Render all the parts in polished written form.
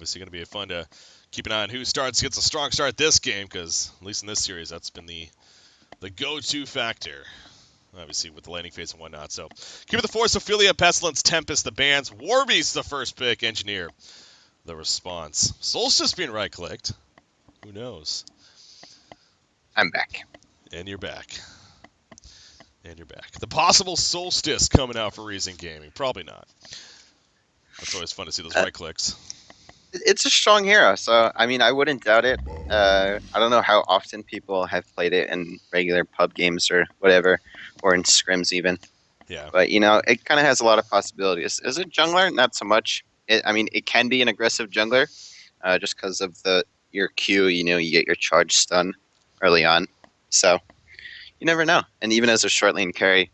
obviously going to be fun to keep an eye on who gets a strong start this game, because at least in this series, that's been the go-to factor, obviously, with the landing phase and whatnot. So, keep it the Force, Ophelia, Pestilence, Tempest, the bands, Warbeast, the first pick, Engineer, the response. Solstice being right-clicked. Who knows? I'm back. And you're back. And you're back. The possible Solstice coming out for Reason Gaming. Probably not. That's always fun to see those right-clicks. It's a strong hero, so I mean, I wouldn't doubt it. I don't know how often people have played it in regular pub games or whatever, or in scrims even. Yeah. But it kind of has a lot of possibilities. As a jungler, not so much. It can be an aggressive jungler, just because of your Q. You get your charge stun early on, so you never know. And even as a short lane carry,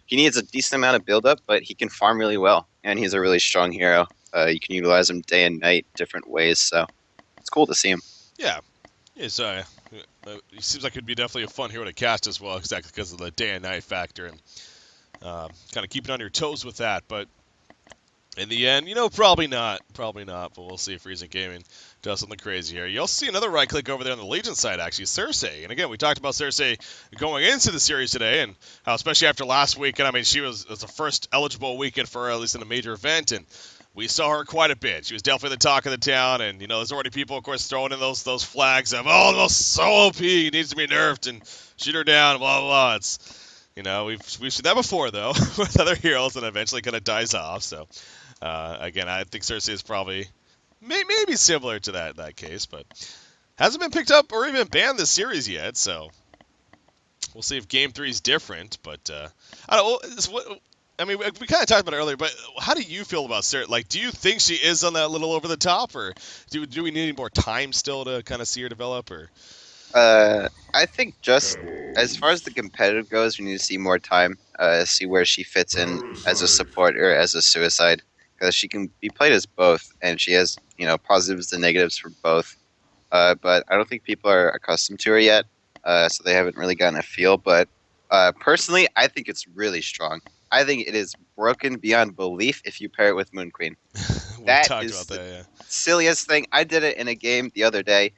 he needs a decent amount of build-up, but he can farm really well, and he's a really strong hero. You can utilize him day and night, different ways, so it's cool to see him. Yeah. He seems like it'd be definitely a fun hero to cast as well, exactly because of the day and night factor, and kind of keeping on your toes with that. But in the end, probably not. Probably not, but we'll see if Reason Gaming does something crazy here. You'll see another right-click over there on the Legion side, actually, Cersei. And again, we talked about Cersei going into the series today, and how, especially after last weekend, I mean, it was the first eligible weekend for her, at least in a major event, and we saw her quite a bit. She was definitely the talk of the town, and, there's already people, of course, throwing in those flags of, oh, the so OP, needs to be nerfed, and shoot her down, blah, blah, blah. It's, we've seen that before, though, with other heroes, and eventually kind of dies off, so... again, I think Cersei is probably maybe similar to that case, but hasn't been picked up or even banned this series yet. So we'll see if Game 3 is different. But I don't know. I mean, we kind of talked about it earlier, but how do you feel about Cersei? Like, do you think she is on that little over the top, or do we need more time still to kind of see her develop? Or I think just as far as the competitive goes, we need to see more time, see where she fits in as a support or as a suicide, because she can be played as both, and she has positives and negatives for both. But I don't think people are accustomed to her yet, so they haven't really gotten a feel. But personally, I think it's really strong. I think it is broken beyond belief if you pair it with Moon Queen. That is the silliest thing. I did it in a game the other day.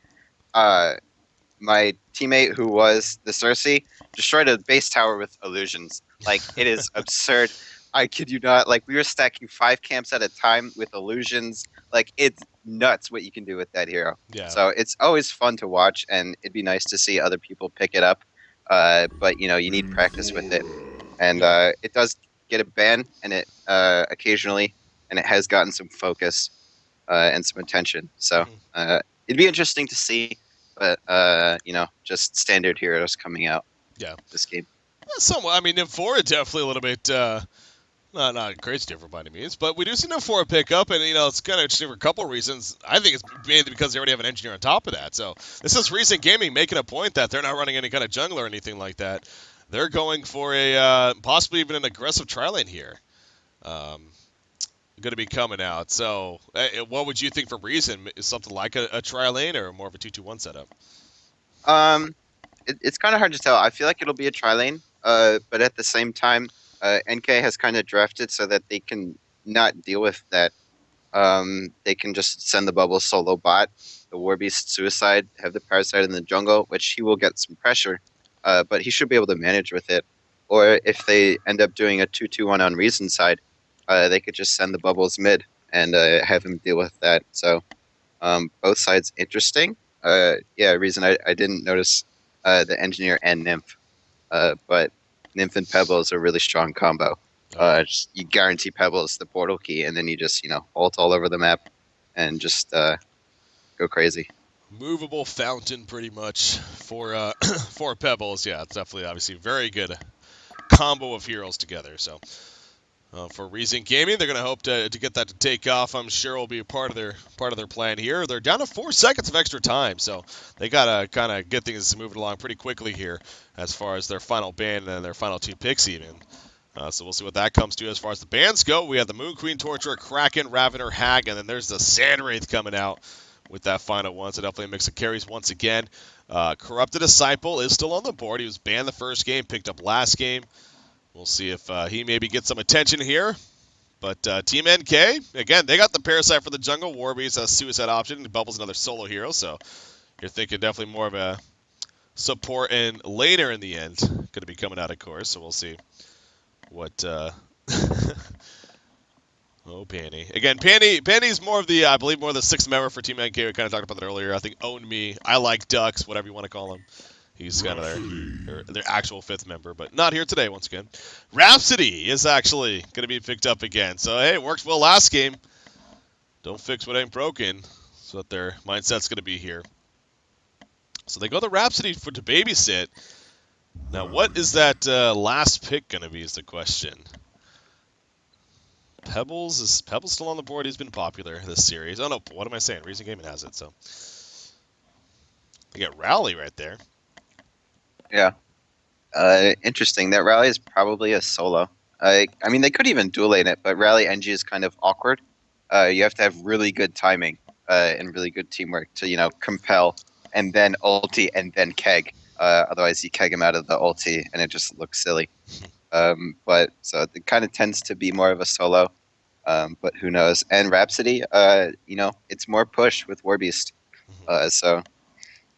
My teammate, who was the Cersei, destroyed a base tower with illusions. Like, it is absurd. I kid you not. Like, we were stacking 5 camps at a time with illusions. Like, it's nuts what you can do with that hero. Yeah. So it's always fun to watch, and it'd be nice to see other people pick it up. But you need practice with it, and it does get a ban, and it occasionally, and it has gotten some focus and some attention. So it'd be interesting to see. But just standard heroes coming out. Yeah. This game. Somewhat. I mean, Nymphora definitely a little bit. Not crazy different by any means, but we do see Nymphora pick up, and it's kind of interesting for a couple of reasons. I think it's mainly because they already have an engineer on top of that. So this is Recent Gaming making a point that they're not running any kind of jungler or anything like that. They're going for a possibly even an aggressive tri-lane here. Going to be coming out. So what would you think for Reason? Is something like a tri-lane or more of a 2-2-1 setup? It's kind of hard to tell. I feel like it'll be a tri-lane, but at the same time, NK has kind of drafted so that they can not deal with that. They can just send the bubble solo bot, the Warbeast Suicide, have the Parasite in the jungle, which he will get some pressure, but he should be able to manage with it. Or if they end up doing a 2-2-1 on Reason side, they could just send the bubbles mid and have him deal with that. So both sides interesting. Reason I didn't notice the Engineer and Nymph, but Nymph and Pebble is a really strong combo. You guarantee Pebble is the portal key, and then you just ult all over the map and just go crazy. Movable fountain, pretty much for for Pebbles. Yeah, it's definitely obviously very good combo of heroes together. So for Reason Gaming, they're going to hope to get that to take off. I'm sure will be a part of their plan here. They're down to 4 seconds of extra time, so they got to kind of get things moving along pretty quickly here as far as their final ban and their final 2 picks even. So we'll see what that comes to as far as the bans go. We have the Moon Queen, Torturer, Kraken, Ravener, Hag, and then there's the Sandwraith coming out with that final one. So definitely a mix of carries once again. Corrupted Disciple is still on the board. He was banned the first game, picked up last game. We'll see if he maybe gets some attention here. But Team NK, again, they got the Parasite for the jungle. Warby's a suicide option. Bubble's another solo hero, so you're thinking definitely more of a support and laner in the end. Going to be coming out, of course, so we'll see what. Oh, Panny. Again, Panny's more of the, I believe, more of the sixth member for Team NK. We kind of talked about that earlier. I think Own Me, I Like Ducks, whatever you want to call him. He's kind of their actual fifth member, but not here today once again. Rhapsody is actually going to be picked up again. So, hey, it worked well last game. Don't fix what ain't broken. That's what their mindset's going to be here. So they go the Rhapsody to babysit. Now, what is that last pick going to be is the question. Pebbles still on the board? He's been popular this series. Oh, no, what am I saying? Reason Gaming has it, so. You got Rally right there. Yeah. Interesting. That Rally is probably a solo. I mean, they could even dual lane it, but Rally NG is kind of awkward. You have to have really good timing and really good teamwork to, compel and then ulti and then keg. Otherwise, you keg him out of the ulti and it just looks silly. But so it kind of tends to be more of a solo. But who knows? And Rhapsody, it's more push with Warbeast. So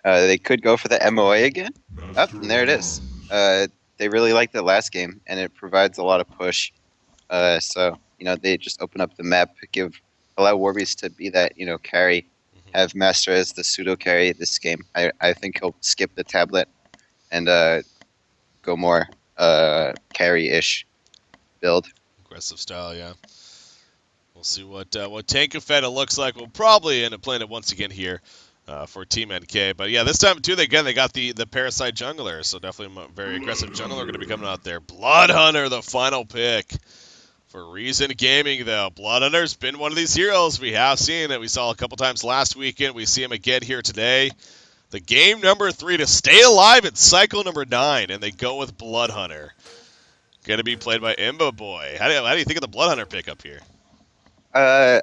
they could go for the MOA again. Oh, and there it is. They really liked it last game, and it provides a lot of push. So they just open up the map, allow Warbeast to be that carry, have Master as the pseudo carry this game. I think he'll skip the tablet and go more carry-ish build. Aggressive style, yeah. We'll see what Tankafetta looks like. We'll probably end up playing it once again here for Team NK. But yeah, this time too, they got the Parasite jungler, so definitely a very aggressive jungler going to be coming out there. Bloodhunter, the final pick for Reason Gaming, though. Bloodhunter's been one of these heroes we have seen that we saw a couple times last weekend. We see him again here today. The game number 3 to stay alive at cycle number 9, and they go with Bloodhunter. Going to be played by Imba Boy. How do you think of the Bloodhunter pickup here? I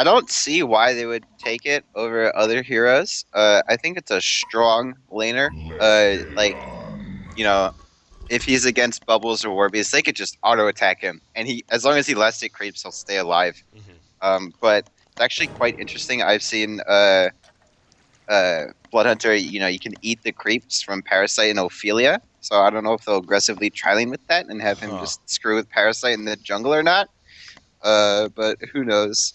don't see why they would take it over other heroes. I think it's a strong laner. If he's against Bubbles or Warbeast, they could just auto attack him, and as long as he lets it creeps, he'll stay alive. But it's actually quite interesting. I've seen Bloodhunter. You can eat the creeps from Parasite and Ophelia. So I don't know if they'll aggressively try lane with that and have him just screw with Parasite in the jungle or not. But who knows?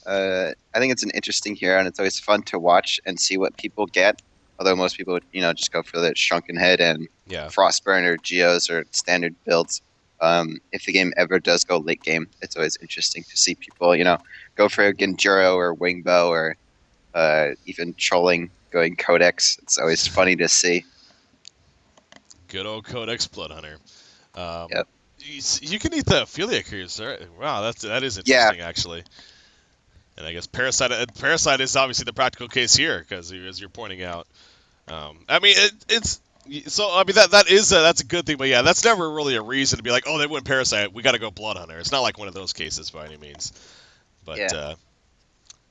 I think it's an interesting hero, and it's always fun to watch and see what people get. Although most people, just go for the Shrunken Head and Frostburn or Geos or standard builds. If the game ever does go late game, it's always interesting to see people, go for a Genjuro or Wingbow or even trolling going Codex. It's always funny to see. Good old Codex Bloodhunter. Yep. You can eat the Ophelia creeps, right? Wow, that is interesting, actually. And I guess Parasite is obviously the practical case here, because as you're pointing out, I mean that's a good thing, but yeah, that's never really a reason to be like, oh, they went Parasite, we got to go Bloodhunter. It's not like one of those cases by any means, but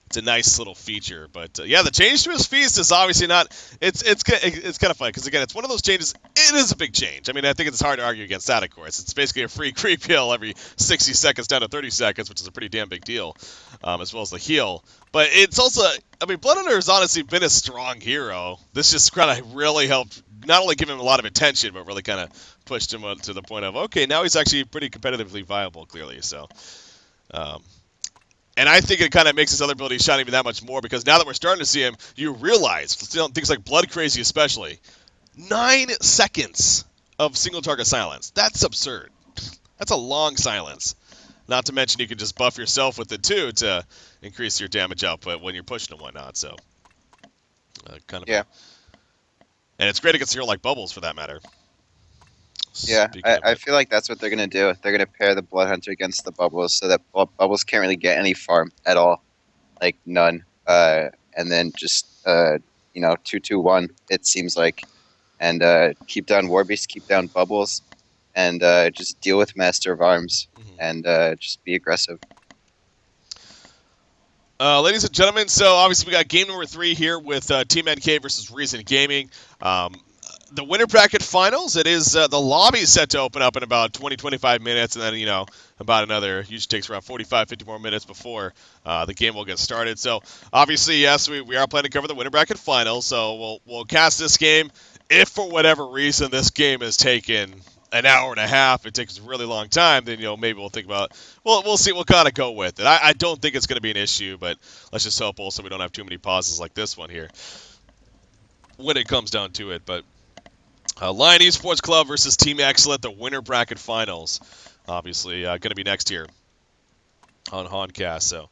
it's a nice little feature. But the change to his feast is obviously not. It's kind of funny because again, it's one of those changes. It is a big change. I mean, I think it's hard to argue against that. Of course, it's basically a free creep heal every 60 seconds down to 30 seconds, which is a pretty damn big deal, as well as the heal. But it's also, I mean, Bloodhunter has honestly been a strong hero. This just kind of really helped not only give him a lot of attention, but really kind of pushed him up to the point of, okay, now he's actually pretty competitively viable, clearly. So. And I think it kind of makes his other abilities shine even that much more, because now that we're starting to see him, you realize, things like Blood Crazy especially, 9 seconds of single target silence. That's absurd. That's a long silence. Not to mention you can just buff yourself with it too to increase your damage output when you're pushing and whatnot. So, yeah. And it's great against a hero like Bubbles, for that matter. Yeah, I feel like that's what they're going to do. They're going to pair the Bloodhunter against the Bubbles so that Bubbles can't really get any farm at all. Like, none. And then just, 2-2-1, it seems like. And keep down Warbeast, keep down Bubbles, and just deal with Master of Arms, and just be aggressive. Ladies and gentlemen, so obviously we got game number 3 here with Team NK versus Reason Gaming. the winter bracket finals. It is the lobby set to open up in about 20-25 minutes, and then about another. Usually takes around 45-50 more minutes before the game will get started. So obviously, yes, we are planning to cover the winter bracket finals. So we'll cast this game. If for whatever reason this game is taken an hour and a half, it takes a really long time, then maybe we'll think about. Well, we'll see. We'll kind of go with it. I don't think it's going to be an issue, but let's just hope also we don't have too many pauses like this one here when it comes down to it. But Lion Esports Club versus Team Excellent, the winter bracket finals. Obviously, going to be next year on HoNcast. So,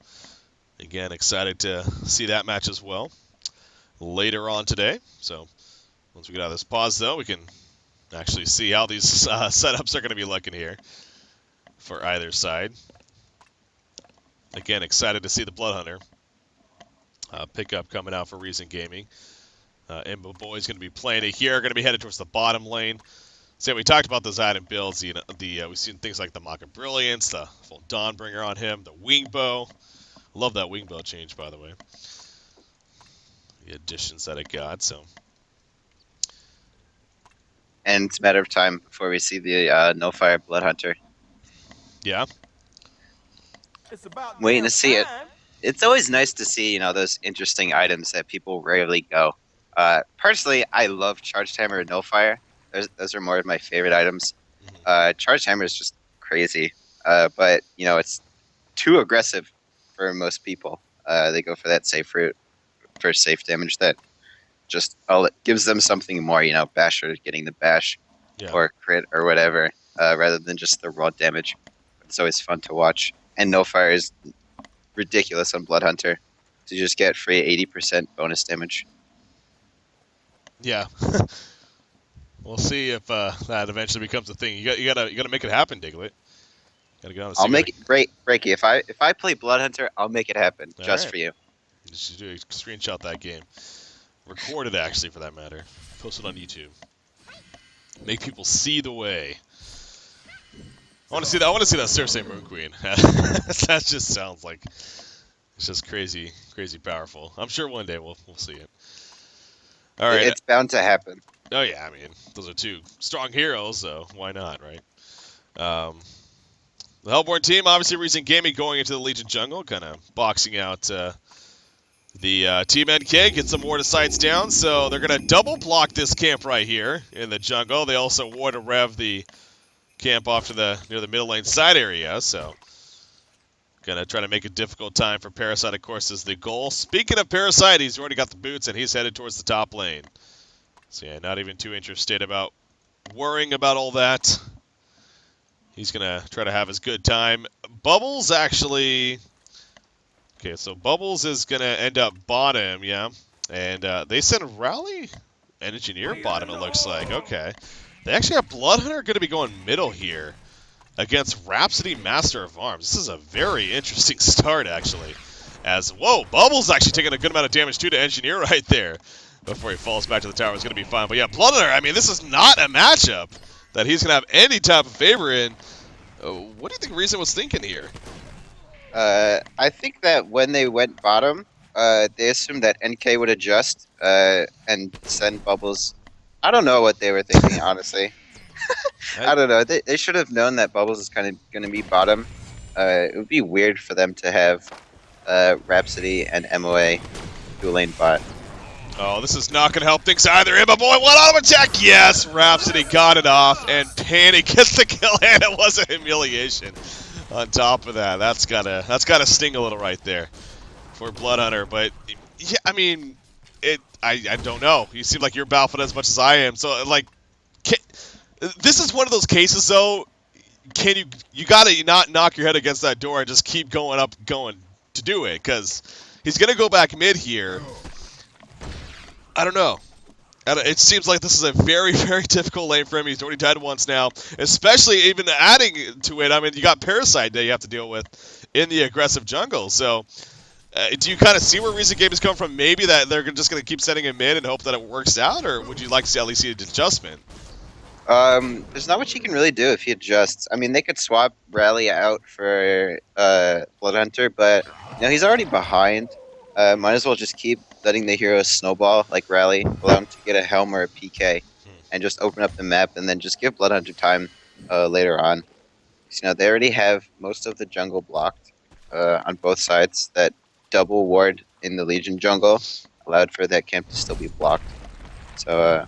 again, excited to see that match as well later on today. So, once we get out of this pause, though, we can actually see how these setups are going to be looking here for either side. Again, excited to see the Blood Hunter pickup coming out for Reason Gaming. Imbo Boy's going to be playing it here, going to be headed towards the bottom lane. So we talked about those item builds. We've seen things like the Maka Brilliance, the full Dawnbringer on him, the Wing Bow. Love that Wing Bow change, by the way. The additions that it got. So. And it's a matter of time before we see the No Fire Blood Hunter. Yeah. It's about Waiting to see it. time. It's always nice to see, those interesting items that people rarely go. Personally, I love Charged Hammer and No Fire. Those are more of my favorite items. Charged Hammer is just crazy, but it's too aggressive for most people. They go for that safe route for safe damage that just it gives them something more. Basher getting the bash or crit or whatever, rather than just the raw damage. It's always fun to watch. And No Fire is ridiculous on Blood Hunter to just get free 80% bonus damage. Yeah. We'll see if that eventually becomes a thing. You gotta make it happen, Diglett. Gotta go on. I'll make it Breaky. If I play Blood Hunter, I'll make it happen just for you. Just do screenshot that game. Record it actually, for that matter. Post it on YouTube. Make people see the way. I want to see that. I want to see that Cersei Moon Queen. That just sounds like it's just crazy, crazy powerful. I'm sure one day we'll see it. All right, it's bound to happen. Oh yeah, I mean those are two strong heroes, so why not, right? The Hellborn team, obviously, Reason Gaming going into the Legion jungle, kind of boxing out the Team NK, get some Ward of Sights down, so they're going to double block this camp right here in the jungle. They also Ward of Rev the camp off to near the middle lane side area, so going to try to make a difficult time for Parasite, of course, is the goal. Speaking of Parasite, he's already got the boots, and he's headed towards the top lane. So yeah, not even too interested about worrying about all that. He's going to try to have his good time. Bubbles actually... Okay, so Bubbles is going to end up bottom, yeah. And they send Rally Engineer bottom, it looks like. Okay. They actually have Blood Hunter going to be going middle here against Rhapsody Master of Arms. This is a very interesting start, actually. Whoa, Bubbles actually taking a good amount of damage, too, to Engineer right there. Before he falls back to the tower, it's going to be fine. But yeah, Blood Hunter, I mean, this is not a matchup that he's going to have any type of favor in. What do you think Reason was thinking here? I think that when they went bottom, they assumed that NK would adjust and send Bubbles. I don't know what they were thinking, honestly. I don't know. They should have known that Bubbles is kind of going to be bottom. It would be weird for them to have Rhapsody and MOA dual lane bot. Oh, this is not going to help things either. Imba Boy, one auto attack. Yes, Rhapsody got it off, and Panic gets the kill, and it was a humiliation. On top of that, that's gotta sting a little right there for Blood Hunter. But yeah, I mean, I don't know. You seem like you're baffled as much as I am. So like, this is one of those cases though. You gotta not knock your head against that door and just keep going to do it, because he's gonna go back mid here. I don't know. It seems like this is a very, very difficult lane for him. He's already died once now. Especially even adding to it, I mean, you got Parasite that you have to deal with in the aggressive jungle. So, do you kind of see where Reason Game is coming from? Maybe that they're just going to keep sending him in and hope that it works out? Or would you like to at least see an adjustment? There's not much you can really do if he adjusts. I mean, they could swap Rally out for Blood Hunter, but he's already behind. Might as well just keep letting the heroes snowball like Rally, allow him to get a Helm or a PK, and just open up the map and then just give Bloodhunter time later on. So, they already have most of the jungle blocked on both sides. That double ward in the Legion jungle allowed for that camp to still be blocked. So,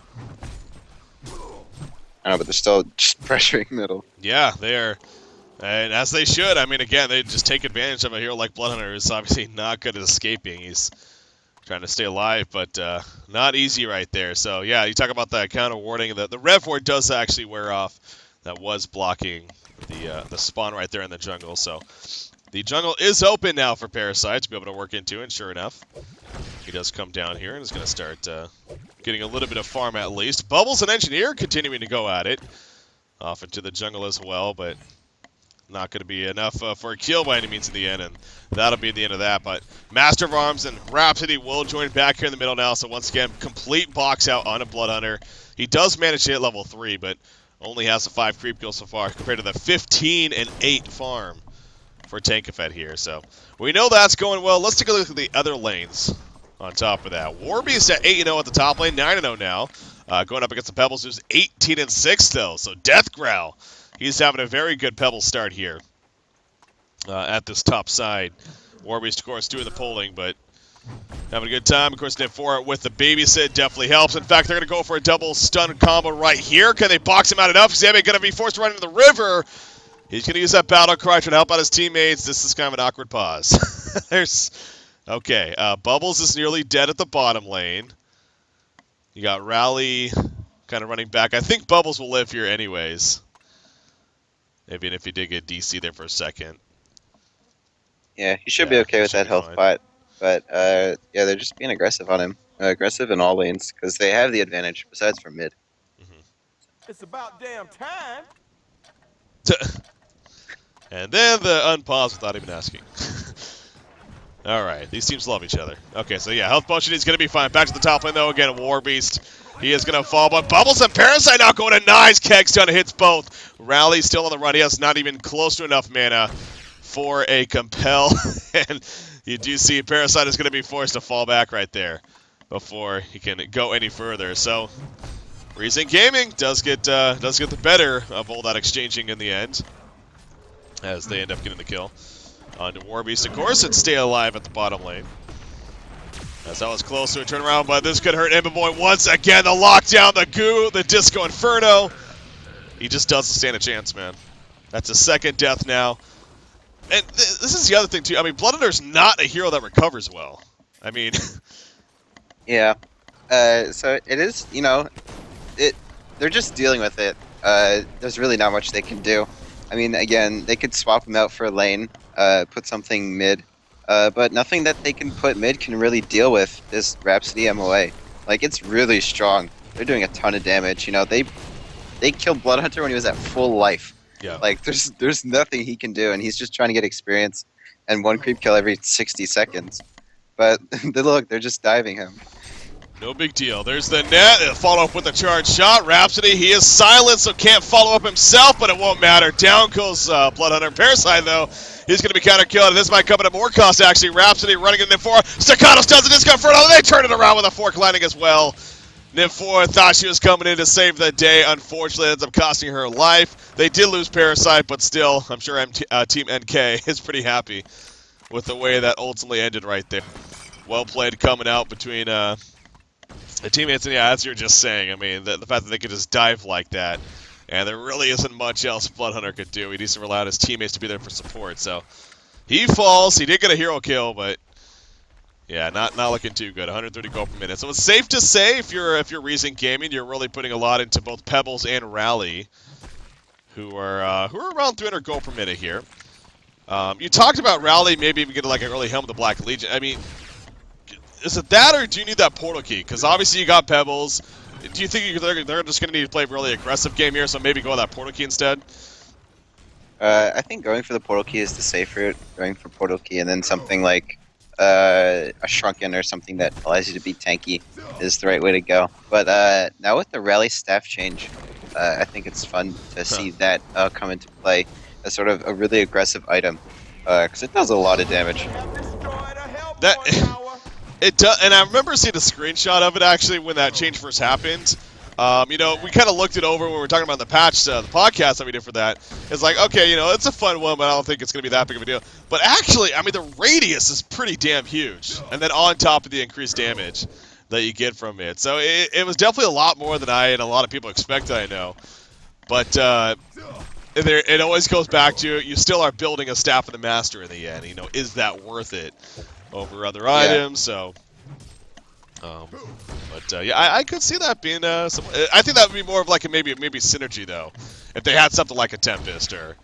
I don't know, but they're still just pressuring middle. Yeah, they are. And as they should. I mean, again, they just take advantage of a hero like Bloodhunter, who's obviously not good at escaping. He's trying to stay alive, but not easy right there. So, yeah, you talk about that counter warding. The Rev Ward does actually wear off. That was blocking the spawn right there in the jungle. So, the jungle is open now for Parasite to be able to work into, and sure enough, he does come down here and is going to start getting a little bit of farm at least. Bubbles and Engineer continuing to go at it. Off into the jungle as well, but not going to be enough for a kill by any means in the end, and that'll be the end of that. But Master of Arms and Rhapsody will join back here in the middle now, so once again, complete box out on a Bloodhunter. He does manage to hit level 3, but only has a 5 creep kill so far compared to the 15 and 8 farm for Tankafet here. So we know that's going well. Let's take a look at the other lanes on top of that. Warbeast at 8-0 at the top lane, 9-0 now. Going up against the Pebbles, who's 18-6 though, so Death Growl. He's having a very good Pebble start here at this top side. Warbeast, of course, doing the polling, but having a good time. Of course, Nip4 with the babysit definitely helps. In fact, they're going to go for a double stun combo right here. Can they box him out enough? Zame going to be forced to run into the river. He's going to use that battle cry to help out his teammates. This is kind of an awkward pause. Okay, Bubbles is nearly dead at the bottom lane. You got Rally kind of running back. I think Bubbles will live here anyways. Maybe if he did get DC there for a second. Yeah, he should be okay with that health pot. But, yeah, they're just being aggressive on him. Aggressive in all lanes, because they have the advantage, besides for mid. It's about damn time. And then the unpause without even asking. Alright, these teams love each other. Okay, so yeah, health potion is going to be fine. Back to the top lane, though. Again, Warbeast. He is going to fall, but Bubbles and Parasite now going to nice. Kegstone hits both. Rally still on the run. He has not even close to enough mana for a compel. And you do see Parasite is going to be forced to fall back right there before he can go any further. So, Reason Gaming does get the better of all that exchanging in the end, as they end up getting the kill onto Warbeast, of course, and stay alive at the bottom lane. As that was close to a turnaround, but this could hurt Ember once again. The lockdown, the goo, the Disco Inferno. He just doesn't stand a chance, man. That's a second death now. And this is the other thing, too. I mean, Bloodhunter's not a hero that recovers well. I mean... Yeah. So it is, they're just dealing with it. There's really not much they can do. I mean, again, they could swap him out for a lane, put something mid, but nothing that they can put mid can really deal with this Rhapsody MOA. Like, it's really strong. They're doing a ton of damage. They killed Bloodhunter when he was at full life. Yeah. Like, there's nothing he can do, and he's just trying to get experience and one creep kill every 60 seconds. But look, they're just diving him. No big deal. There's the net. Follow up with a charge shot. Rhapsody, he is silent, so can't follow up himself, but it won't matter. Down goes Bloodhunter. Parasite, though, he's going to be counter-killed, and this might come at more cost, actually. Rhapsody running in Nip4. Staccato does a Disco Inferno, and they turn it around with a fork landing as well. Nip4 thought she was coming in to save the day. Unfortunately, it ends up costing her life. They did lose Parasite, but still, I'm sure Team NK is pretty happy with the way that ultimately ended right there. Well played coming out between... the teammates, and yeah, as you're just saying, I mean, the fact that they could just dive like that, and there really isn't much else Bloodhunter could do. He needs to rely on his teammates to be there for support. So he falls. He did get a hero kill, but yeah, not looking too good. 130 gold per minute. So it's safe to say, if you're Reason Gaming, you're really putting a lot into both Pebbles and Rally, who are around 300 gold per minute here. You talked about Rally maybe even getting like an early Helm of the Black Legion. I mean, is it that, or do you need that portal key? Because obviously you got Pebbles. Do you think they're just going to need to play a really aggressive game here, so maybe go with that portal key instead? I think going for the portal key is the safe route. Going for portal key and then something like a Shrunken or something that allows you to be tanky is the right way to go. But now with the Rally staff change, I think it's fun to see that come into play as sort of a really aggressive item. Because it does a lot of damage. It does, and I remember seeing a screenshot of it actually when that change first happened. You know, we kind of looked it over when we were talking about the patch, the podcast that we did for that. It's like, okay, you know, it's a fun one, but I don't think it's going to be that big of a deal. But actually, I mean, the radius is pretty damn huge. And then on top of the increased damage that you get from it. So it was definitely a lot more than I and a lot of people expected, I know. But it always goes back to, you still are building a Staff of the Master in the end. You know, is that worth it over other items? So... yeah, I could see that being some. I think that would be more of like a maybe synergy though, if they had something like a Tempest or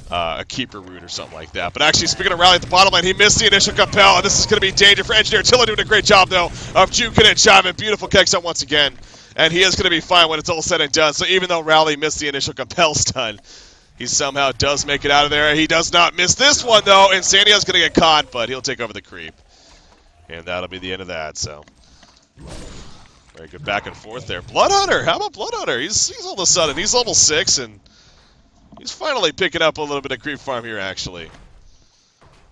a Keeper Root or something like that. But actually, speaking of rally at the bottom line, he missed the initial compel, and this is going to be danger for Engineer. Tilla doing a great job though of juking and jiving. Beautiful kicks out once again, and he is going to be fine when it's all said and done. So even though Rally missed the initial compel stun, he somehow does make it out of there. He does not miss this one though, and Sandio's going to get caught, but he'll take over the creep. And that'll be the end of that, so. Very good back and forth there. Blood Hunter, how about Blood Hunter? He's all of a sudden, he's level 6, and he's finally picking up a little bit of creep farm here, actually.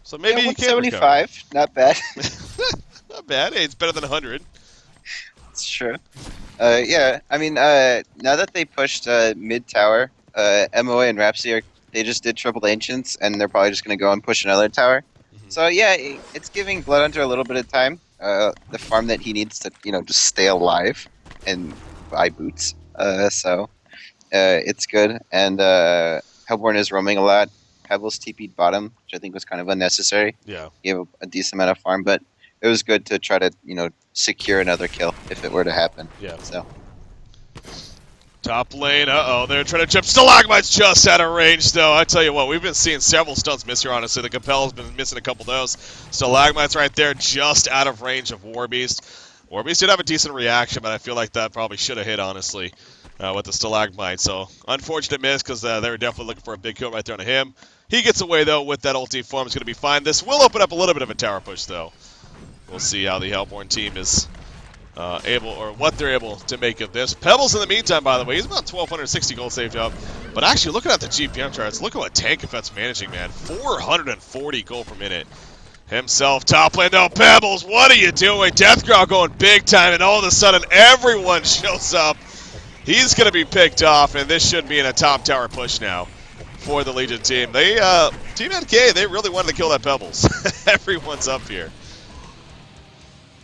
So maybe he can 175, not bad. Not bad. Hey, it's better than 100. It's true. Yeah, I mean, now that they pushed mid-tower, MOA and Rhapsody, they just did Triple Ancients, and they're probably just going to go and push another tower. So yeah, it's giving Blood Hunter a little bit of time. The farm that he needs to, you know, just stay alive and buy boots. So it's good. And Hellborn is roaming a lot. Pebbles TP'd bottom, which I think was kind of unnecessary. Yeah. He gave a decent amount of farm, but it was good to try to, you know, secure another kill if it were to happen. Yeah. So. Top lane, they're trying to jump. Stalagmite's just out of range, though. I tell you what, we've been seeing several stuns miss here, honestly. The Compel's been missing a couple of those. Stalagmite's right there, just out of range of Warbeast. Warbeast did have a decent reaction, but I feel like that probably should have hit, honestly, with the Stalagmite. So, unfortunate miss, because they were definitely looking for a big kill right there on him. He gets away, though, with that ulti form. It's going to be fine. This will open up a little bit of a tower push, though. We'll see how the Hellborn team is... what they're able to make of this. Pebbles, in the meantime, by the way, he's about 1,260 gold saved up. But actually, looking at the GPM charts, look at what Tank Effect's managing, man. 440 gold per minute. Himself, top lane, though. Pebbles, what are you doing? Deathgrowl going big time, and all of a sudden, everyone shows up. He's going to be picked off, and this should be in a top tower push now for the Legion team. They, Team NK, they really wanted to kill that Pebbles. Everyone's up here.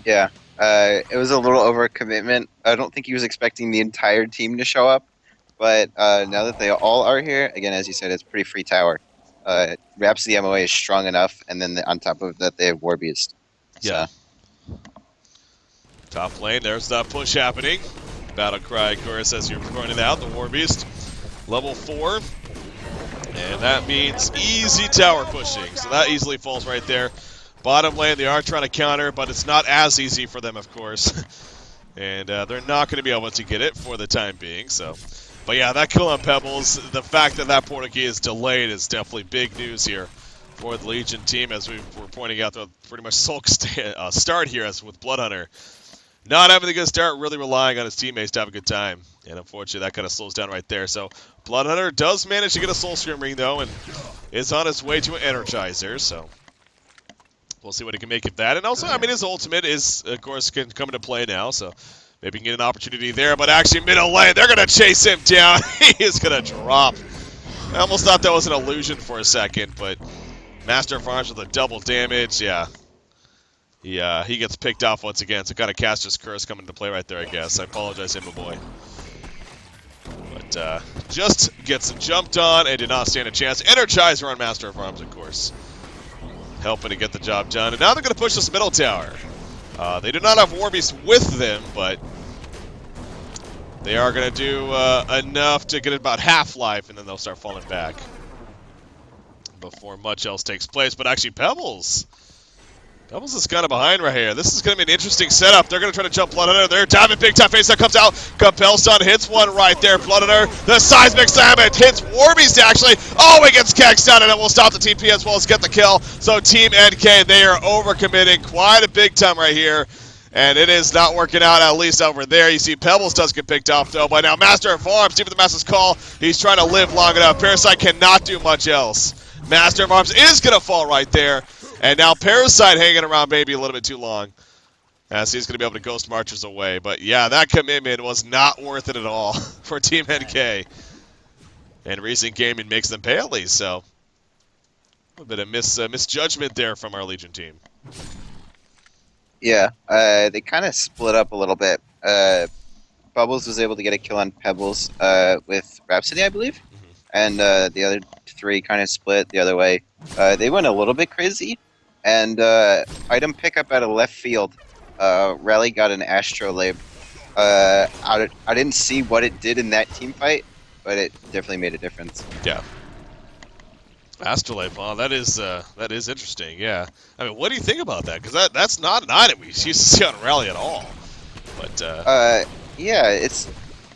Yeah. It was a little overcommitment. I don't think he was expecting the entire team to show up, but now that they all are here, again, as you said, it's pretty free tower. Rhapsody MOA is strong enough, and then on top of that, they have Warbeast. Yeah. So. Top lane, there's that push happening. Battle Cry, of course, as you're pointing out, the Warbeast, level 4. And that means easy tower pushing, so that easily falls right there. Bottom lane, they are trying to counter, but it's not as easy for them, of course. And they're not going to be able to get it for the time being. So, but yeah, that kill on Pebbles, the fact that that portal key is delayed is definitely big news here for the Legion team, as we were pointing out the pretty much sulk start here as with Blood Hunter. Not having a good start, really relying on his teammates to have a good time. And unfortunately, that kind of slows down right there. So, Blood Hunter does manage to get a Soul Scream ring, though, and is on his way to an Energizer, so... We'll see what he can make of that. And also, I mean, his ultimate is, of course, can come into play now, so maybe he can get an opportunity there. But actually, middle lane, they're going to chase him down. He is going to drop. I almost thought that was an illusion for a second, but Master of Arms with a double damage, yeah. He gets picked off once again, so kind of Caster's Curse coming into play right there, I guess. I apologize, Imba Boy. But just gets jumped on and did not stand a chance. Energizer on Master of Arms, of course. Helping to get the job done. And now they're going to push this middle tower. They do not have Warbeast with them, but they are going to do enough to get about half-life, and then they'll start falling back before much else takes place. But actually, Pebbles is kind of behind right here. This is going to be an interesting setup. They're going to try to jump Blood Hunter. They're diving big time. Face that comes out. Compel stun hits one right there. Blood Hunter. The seismic slam. It hits Warbeast actually. Oh, it gets Kex down, and it will stop the TP as well as get the kill. So Team NK, they are overcommitting quite a big time right here. And it is not working out, at least over there. You see Pebbles does get picked off, though. By now, Master of Arms, Team of the Master's call. He's trying to live long enough. Parasite cannot do much else. Master of Arms is going to fall right there. And now Parasite hanging around maybe a little bit too long. as he's going to be able to ghost marchers away. But yeah, that commitment was not worth it at all for Team NK. And Recent Gaming makes them pay at least, so a bit of misjudgment there from our Legion team. Yeah, they kind of split up a little bit. Bubbles was able to get a kill on Pebbles with Rhapsody, I believe, and the other three kind of split the other way. They went a little bit crazy, and item pickup out of left field. Rally got an Astrolabe. I didn't see what it did in that team fight, but it definitely made a difference. Yeah. Astrolabe, well, that is interesting. Yeah, I mean, what do you think about that? Because that's not an item we used to see on Rally at all. But yeah,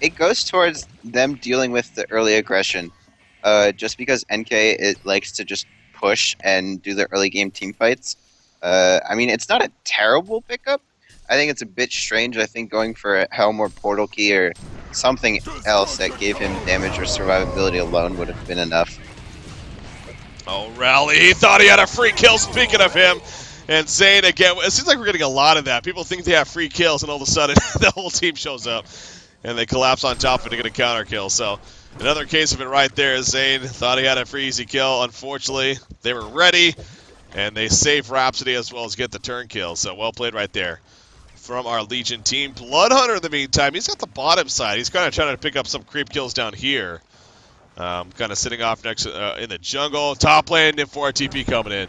it goes towards them dealing with the early aggression. Just because NK it likes to just push and do the early game team fights. I mean, it's not a terrible pickup. I think it's a bit strange. I think going for a Helm or Portal Key or something else that gave him damage or survivability alone would have been enough. Oh, Rally, he thought he had a free kill, speaking of him. And Zane, again, it seems like we're getting a lot of that. People think they have free kills, and all of a sudden, the whole team shows up. And they collapse on top of it to get a counter kill. So, another case of it right there. Zane thought he had a free easy kill. Unfortunately, they were ready. And they save Rhapsody as well as get the turn kill. So, well played right there from our Legion team. Bloodhunter, in the meantime, he's got the bottom side. He's kind of trying to pick up some creep kills down here. Kind of sitting off next in the jungle. Top lane, Nymph4 TP coming in.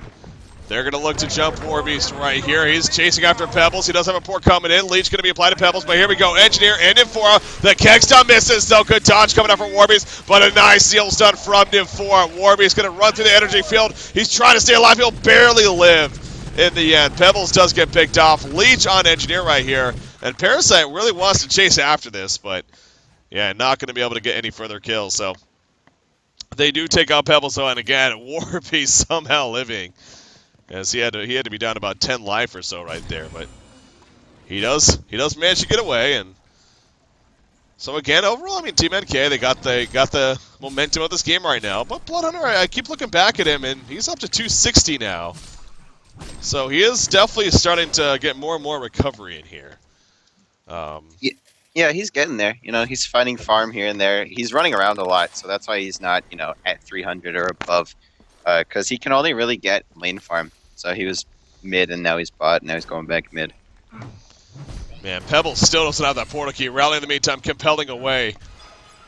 They're going to look to jump Warbeast right here. He's chasing after Pebbles. He does have a port coming in. Leech going to be applied to Pebbles, but here we go. Engineer and Nymph4. The Kegstun misses, though. Good dodge coming out from Warbeast, but a nice seal stun from Nymph4. Warbeast going to run through the energy field. He's trying to stay alive. He'll barely live in the end. Pebbles does get picked off. Leech on Engineer right here. And Parasite really wants to chase after this, but yeah, not going to be able to get any further kills. So they do take out Pebbles, though, and again, Warbeast somehow living. As he had to be down about 10 life or so right there, but he does manage to get away. And so again, overall, I mean, Team NK, they got the momentum of this game right now. But Bloodhunter, I keep looking back at him, and he's up to 260 now. So he is definitely starting to get more and more recovery in here. Yeah, he's getting there. You know, he's finding farm here and there. He's running around a lot, so that's why he's not, at 300 or above. Because he can only really get lane farm. So he was mid, and now he's bot, and now he's going back mid. Man, Pebbles still doesn't have that portal key. Rally in the meantime, compelling away.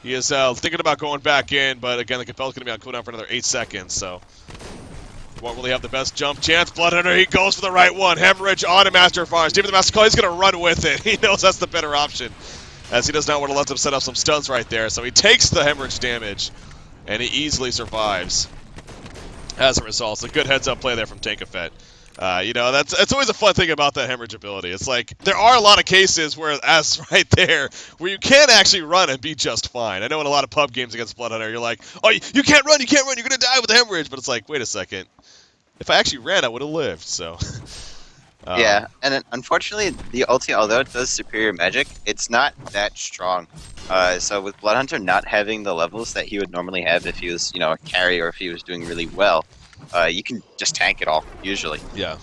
He is thinking about going back in, but again, the compel's going to be on cooldown for another 8 seconds, so won't really have the best jump chance. Bloodhunter, he goes for the right one. Hemorrhage on a Master Farms. David the Master Call, he's going to run with it. He knows that's the better option, as he does not want to let them set up some stuns right there. So he takes the Hemorrhage damage, and he easily survives. As a result, it's a good heads-up play there from Tankafet. That's always a fun thing about that Hemorrhage ability. It's like, there are a lot of cases where, as right there, where you can actually run and be just fine. I know in a lot of pub games against Bloodhunter, you're like, oh, you can't run, you're going to die with the Hemorrhage. But it's like, wait a second. If I actually ran, I would have lived, so... Yeah, and then, unfortunately, the ulti, although it does superior magic, it's not that strong. So with Bloodhunter not having the levels that he would normally have if he was, a carry or if he was doing really well, you can just tank it all, usually. Yeah.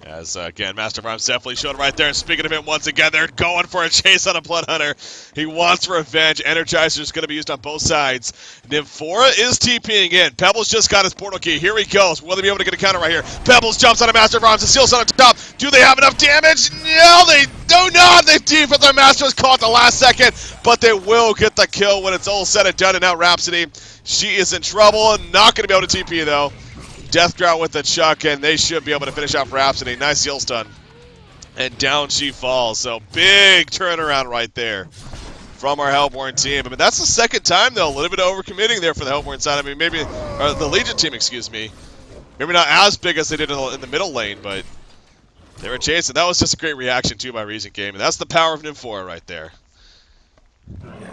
As, again, Master Farms definitely showed right there. Speaking of him, once again, they're going for a chase on a Bloodhunter. He wants revenge. Energizer is going to be used on both sides. Nymph4 is TPing in. Pebbles just got his portal key. Here he goes. Will they be able to get a counter right here? Pebbles jumps on a Master Farms. The seal's on top. Do they have enough damage? No, they do not. They deep, but their Master is caught the last second. But they will get the kill when it's all said and done. And now Rhapsody, she is in trouble. Not going to be able to TP, though. Deathgrout with the chuck, and they should be able to finish off Rhapsody. Nice heal stun. And down she falls. So big turnaround right there from our Hellborn team. I mean, that's the second time, though. A little bit of overcommitting there for the Hellborn side. I mean, maybe, or the Legion team, excuse me. Maybe not as big as they did in the middle lane, but they were chasing. That was just a great reaction, too, by Recent Game. And that's the power of Nymph4 right there.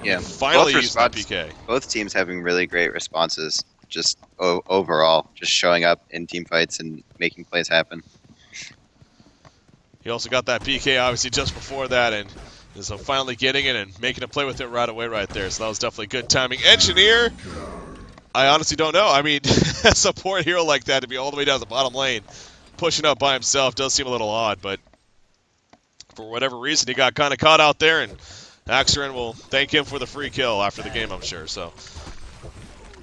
Yeah. Finally used the PK. Both teams having really great responses. Just overall, just showing up in team fights and making plays happen. He also got that PK, obviously, just before that, and is finally getting it and making a play with it right away right there. So that was definitely good timing. Engineer, I honestly don't know. I mean, a support hero like that to be all the way down the bottom lane, pushing up by himself does seem a little odd, but For whatever reason, he got kind of caught out there, and Axerin will thank him for the free kill after the game, I'm sure. So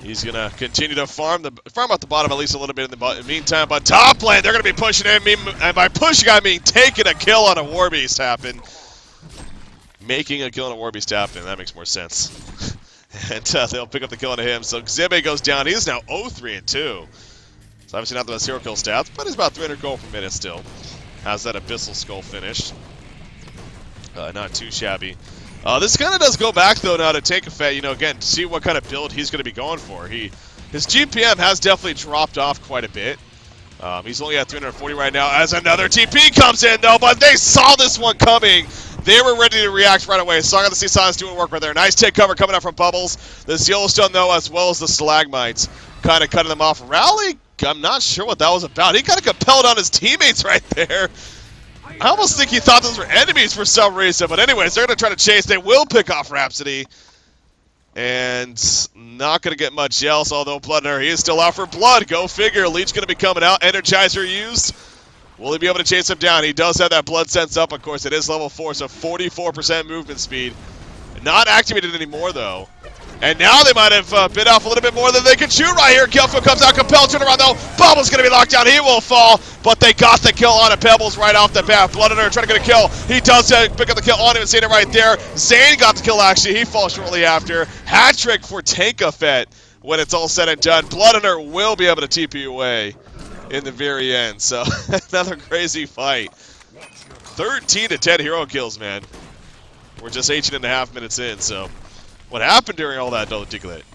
he's going to continue to farm out the bottom at least a little bit in the meantime. But top lane, they're going to be pushing in. And by pushing, I mean taking a kill on a Warbeast happen. Making a kill on a Warbeast happen. That makes more sense. And they'll pick up the kill on him. So Xebe goes down. He's now 0-3-2. So obviously not the best hero kill stats, but he's about 300 gold per minute still. Has that Abyssal Skull finished. Not too shabby. This kind of does go back, though, now to take effect. You know, again, to see what kind of build he's going to be going for. His GPM has definitely dropped off quite a bit. He's only at 340 right now as another TP comes in, though, but they saw this one coming. They were ready to react right away. Song of the Sea Silence doing work right there. Nice take cover coming out from Bubbles. The Yellowstone, though, as well as the Stalagmites, kind of cutting them off. Rally, I'm not sure what that was about. He kind of compelled on his teammates right there. I almost think he thought those were enemies for some reason. But anyways, they're going to try to chase. They will pick off Rhapsody. And not going to get much else, although Bloodner, he is still out for blood. Go figure. Leech going to be coming out. Energizer used. Will he be able to chase him down? He does have that blood sense up, of course. It is level 4, so 44% movement speed. Not activated anymore, though. And now they might have bit off a little bit more than they can chew right here. Gelfo comes out, compelled, turn around, though. Bubbles going to be locked down. He will fall, but they got the kill on a Pebbles right off the bat. Bloodner trying to get a kill. He does pick up the kill on him and see it right there. Zane got the kill, actually. He falls shortly after. Hat trick for Tankafet when it's all said and done. Bloodner will be able to TP away in the very end. So another crazy fight. 13 to 10 hero kills, man. We're just 18.5 minutes in, so what happened during all that, Articulate?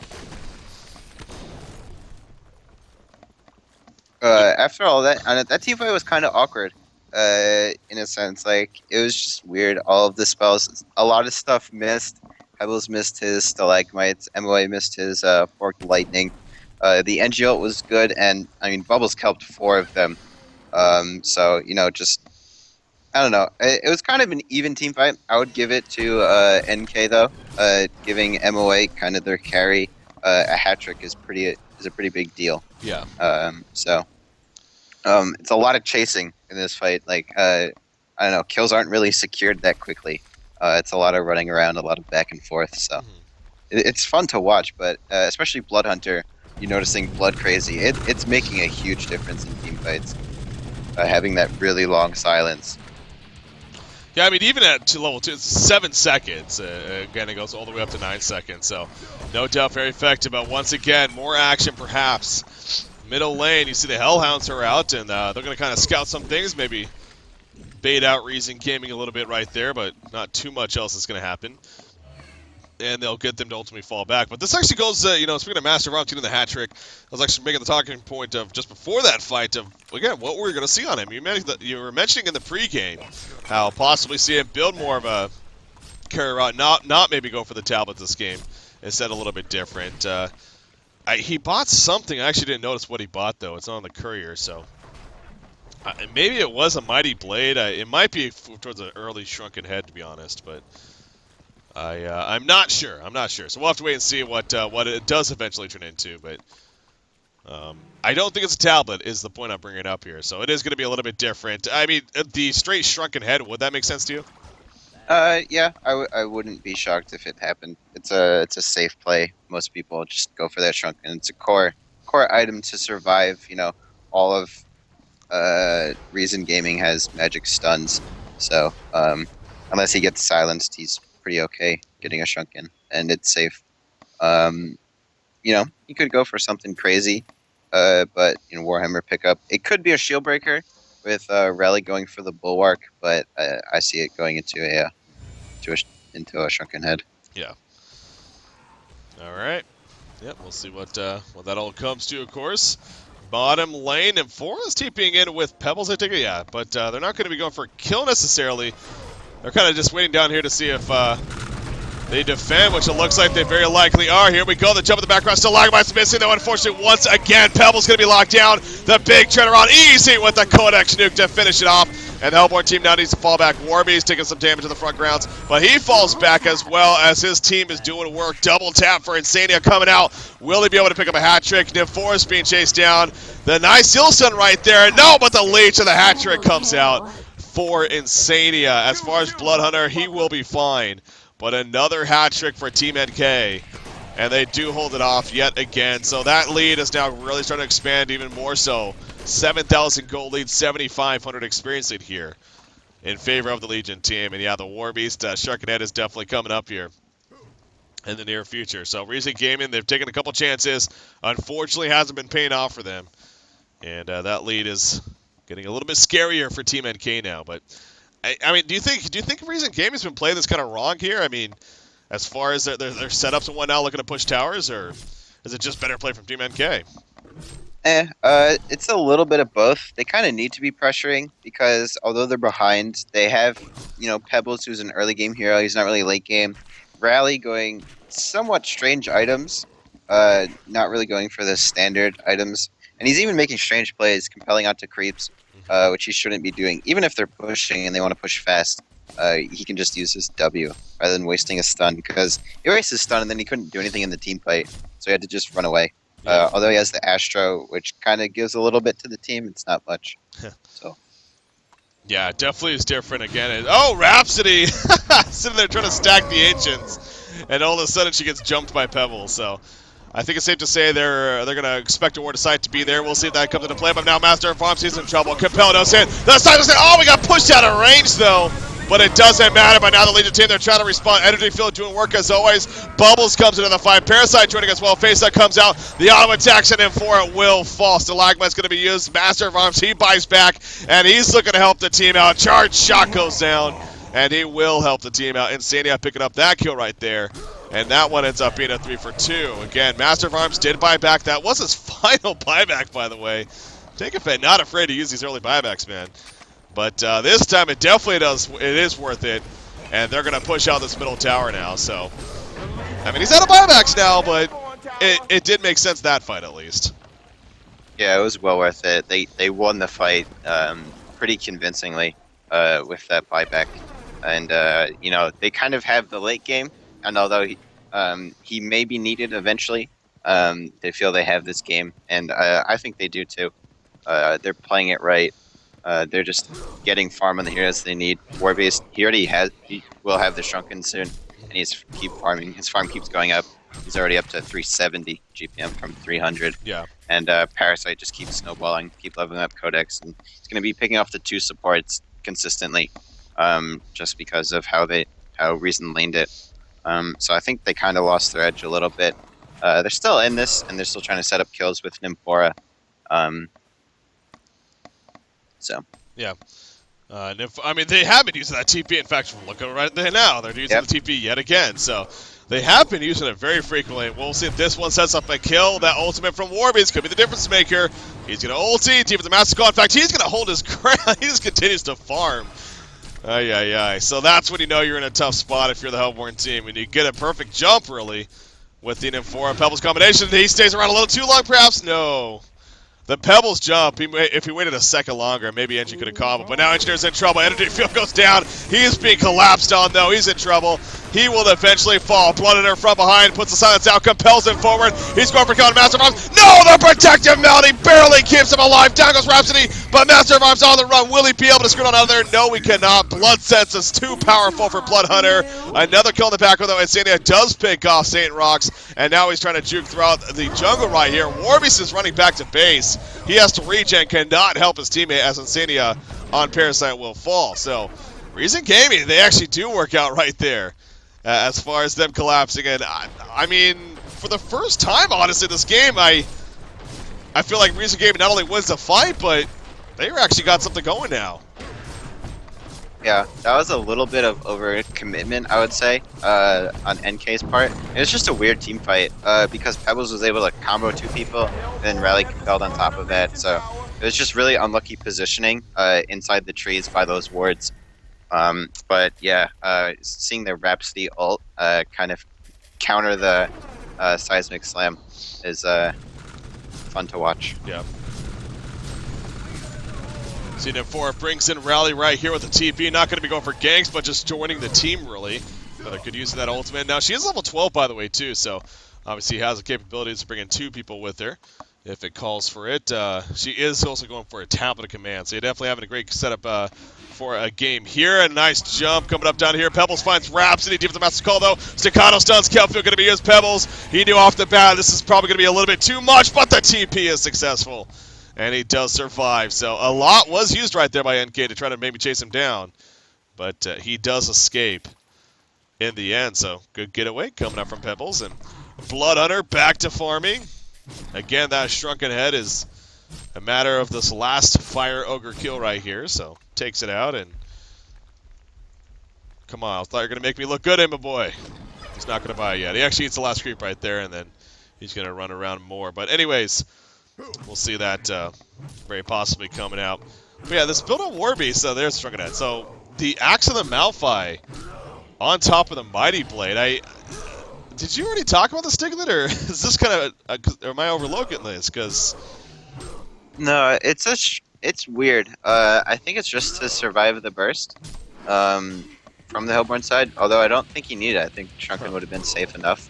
After all that, that team fight was kind of awkward, in a sense. Like, it was just weird. All of the spells, a lot of stuff missed. Pebbles missed his Stalagmites. MOA missed his Forked Lightning. The NGL was good, and, I mean, Bubbles kelped 4 of them. So, you know, just, I don't know. It was kind of an even team fight. I would give it to NK, though. Giving MOA kind of their carry a hat trick is a pretty big deal. Yeah. So it's a lot of chasing in this fight. Like, I don't know, kills aren't really secured that quickly. It's a lot of running around, a lot of back and forth. So it's fun to watch, but especially Blood Hunter, you're noticing Blood Crazy. It's making a huge difference in team fights. Having that really long silence. Yeah, I mean, even at level 2, it's 7 seconds. Again, it goes all the way up to 9 seconds. So, no doubt very effective. But once again, more action perhaps. Middle lane, you see the Hellhounds are out, and they're going to kind of scout some things. Maybe bait out Reason Gaming a little bit right there, but not too much else is going to happen. And they'll get them to ultimately fall back. But this actually goes, you know, speaking of Master Round 2 and the hat trick, I was actually making the talking point of just before that fight of, again, what we're going to see on him. You were mentioning in the pregame how possibly see him build more of a carry route, not maybe go for the tablet this game, instead a little bit different. He bought something. I actually didn't notice what he bought, though. It's on the courier, so maybe it was a Mighty Blade. It might be towards an early Shrunken Head, to be honest, but I'm not sure. So we'll have to wait and see what it does eventually turn into. But I don't think it's a tablet is the point I'm bringing up here. So it is going to be a little bit different. I mean, the straight Shrunken Head, would that make sense to you? Yeah, I wouldn't be shocked if it happened. It's a safe play. Most people just go for that Shrunken. It's a core item to survive. You know, all of Reason Gaming has magic stuns. So unless he gets silenced, he's pretty okay getting a Shrunken, and it's safe. You know, he could go for something crazy, but you know, Warhammer pickup. It could be a shield breaker with Rally going for the Bulwark, but I see it going into a Shrunken Head. Yeah. All right. Yep. We'll see what that all comes to, of course. Bottom lane, and Forest TPing in with Pebbles, I think. Yeah, but they're not going to be going for a kill necessarily. They're kind of just waiting down here to see if they defend, which it looks like they very likely are. Here we go. The jump in the background. Stalagmite's missing, though, unfortunately, once again. Pebbles going to be locked down. The big turnaround. Easy with the Codex nuke to finish it off. And the Hellborn team now needs to fall back. Warby's taking some damage to the front grounds, but he falls back as well as his team is doing work. Double tap for Insania coming out. Will he be able to pick up a hat trick? Niforus being chased down. The nice Ilson right there. No, but the leech of the hat trick comes out. for Insania. As far as Blood Hunter, he will be fine. But another hat trick for Team NK. And they do hold it off yet again. So that lead is now really starting to expand even more so. 7,000 gold lead, 7,500 experience lead here in favor of the Legion team. And yeah, the War Beast, Shark and Head is definitely coming up here in the near future. So Recent Gaming, they've taken a couple chances. Unfortunately, hasn't been paying off for them. And that lead is getting a little bit scarier for Team NK now. But I mean, do you think Recent Gaming's been playing this kind of wrong here? I mean, as far as their setups and whatnot, looking to push towers, or is it just better play from Team NK? It's a little bit of both. They kind of need to be pressuring because although they're behind, they have, Pebbles, who's an early game hero. He's not really late game. Rally going somewhat strange items, not really going for the standard items. And he's even making strange plays, compelling out to creeps, which he shouldn't be doing. Even if they're pushing and they want to push fast, he can just use his W rather than wasting a stun, because he wasted his stun and then he couldn't do anything in the team fight, so he had to just run away. Although he has the Astro, which kind of gives a little bit to the team, it's not much. So. Yeah, definitely is different again. Oh, Rhapsody! Sitting there trying to stack the Ancients, and all of a sudden she gets jumped by Pebbles, so I think it's safe to say they're going to expect a War Decide to be there. We'll see if that comes into play, but now Master of Arms is in trouble. Compel knows it. The side was oh, we got pushed out of range, though. But it doesn't matter. By now, the Legion team, they're trying to respond. Energy Field doing work as always. Bubbles comes into the fight. Parasite joining as well. Face that comes out. The auto attacks, and M4 it will fall. Stalagmite's going to be used. Master of Arms, he buys back, and he's looking to help the team out. Charge shot goes down, and he will help the team out. Insania picking up that kill right there. And that one ends up being a 3 for 2. Again, Master of Arms did buy back. That was his final buyback, by the way. Take a fan, not afraid to use these early buybacks, man. But this time it definitely does. It is worth it, and they're going to push out this middle tower now. So, I mean, he's out of buybacks now, but it did make sense that fight at least. Yeah, it was well worth it. They won the fight pretty convincingly with that buyback, and they kind of have the late game. And although he may be needed eventually, they feel they have this game, and I think they do too. They're playing it right. They're just getting farm on the heroes they need. Warbeast, he will have the Shrunken soon, and he's keep farming. His farm keeps going up. He's already up to 370 GPM from 300. Yeah. And Parasite just keeps snowballing, keep leveling up Codex, and he's going to be picking off the 2 supports consistently, just because of how Reason laned it. So I think they kind of lost their edge a little bit. They're still in this, and they're still trying to set up kills with Nymphora. Yeah. I mean, they have been using that TP. In fact, look at right there now. They're using the TP yet again. So they have been using it very frequently. We'll see if this one sets up a kill. That ultimate from Warbeast could be the difference maker. He's going to ulti. Team with the Master Call. In fact, he's going to hold his ground. He just continues to farm. So that's when you know you're in a tough spot if you're the Hellborn team. When you get a perfect jump, really, with the Nymphora Pebbles combination. He stays around a little too long, perhaps? No. The Pebbles jump, if he waited a second longer, maybe Engie could have caught him. But now Engineer's in trouble. Energy Field goes down. He's being collapsed on, though. He's in trouble. He will eventually fall. Blood in her from behind, puts the silence out, compels him forward. He's going for kill. Master of Arms. No, the protective melody barely keeps him alive. Down goes Rhapsody, but Master of Arms on the run. Will he be able to screw it out of there? No, he cannot. Blood Sense is too powerful for Blood Hunter. Another kill in the back, though. Insania does pick off St. Rocks, and now he's trying to juke throughout the jungle right here. Warbeast is running back to base. He has to reach and cannot help his teammate as Insania on Parasite will fall. So, Reason Gaming, they actually do work out right there as far as them collapsing. And I mean, for the first time, honestly, this game, I feel like Reason Gaming not only wins the fight, but they actually got something going now. Yeah, that was a little bit of overcommitment, I would say, on NK's part. It was just a weird team fight because Pebbles was able to combo 2 people, and then Rally compelled on top of that. So it was just really unlucky positioning inside the trees by those wards. But yeah, seeing the Rhapsody ult kind of counter the Seismic Slam is fun to watch. Yeah. See, Nymphora brings in Rally right here with the TP. Not going to be going for ganks, but just joining the team, really. Another good use of that ultimate. Now, she is level 12, by the way, too, so obviously has the capabilities to bring in 2 people with her. if it calls for it. She is also going for a tablet of command, so you're definitely having a great setup for a game here. A nice jump coming up down here. Pebbles finds Rhapsody. Deep with the master call, though. Staccato stuns. Kelfield going to be his Pebbles. He knew off the bat this is probably going to be a little bit too much, but the TP is successful. And he does survive. So a lot was used right there by NK to try to maybe chase him down. But he does escape in the end. So good getaway coming up from Pebbles. And Blood Hunter back to farming. Again, that shrunken head is a matter of this last Fire Ogre kill right here. So takes it out and... Come on, I thought you were going to make me look good, my boy. He's not going to buy it yet. He actually eats the last creep right there, and then he's going to run around more. But anyways, we'll see that very possibly coming out. But yeah, this build on Warbeast, so there's the shrunken head. So the Axe of the Malphite on top of the Mighty Blade. Did you already talk about the Stiglet, or is this kind of, am I overlooking this? Because No, it's weird. I think it's just to survive the burst from the Hellborn side. Although I don't think you need it. I think Shrunken would have been safe enough.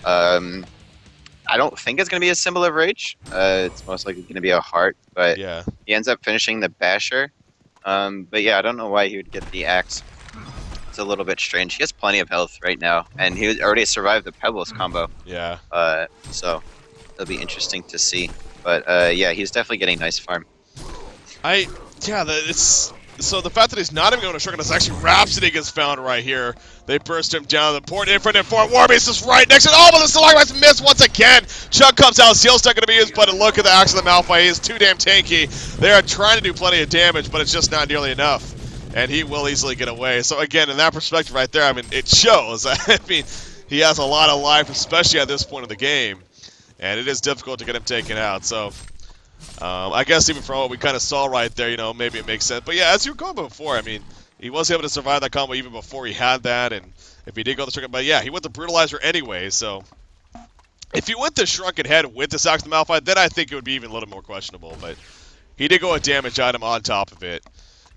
I don't think it's going to be a symbol of rage. It's most likely going to be a heart, but yeah, he ends up finishing the basher. But yeah, I don't know why he would get the axe. It's a little bit strange. He has plenty of health right now, and he already survived the Pebbles combo. yeah. So it'll be interesting to see. But yeah, he's definitely getting nice farm. So the fact that he's not even going to Shrunken is actually Rhapsody gets found right here. They burst him down the port, infinite fort. Warbeast is right next to it. Oh, but the Stalagmite's missed once again. Chuck comes out. Seal's not going to be used, but look at the Axe of the Malphite. He is too damn tanky. They are trying to do plenty of damage, but it's just not nearly enough. And he will easily get away. So again, in that perspective right there, I mean, it shows. I mean, he has a lot of life, especially at this point of the game. And it is difficult to get him taken out. So I guess even from what we kind of saw right there, you know, maybe it makes sense. But yeah, as you were going before, I mean, he was able to survive that combo even before he had that. And if he did go the Shrunken, but yeah, he went the Brutalizer anyway. So if he went the Shrunken Head with the Axe of the Malphite, then I think it would be even a little more questionable. But he did go a damage item on top of it.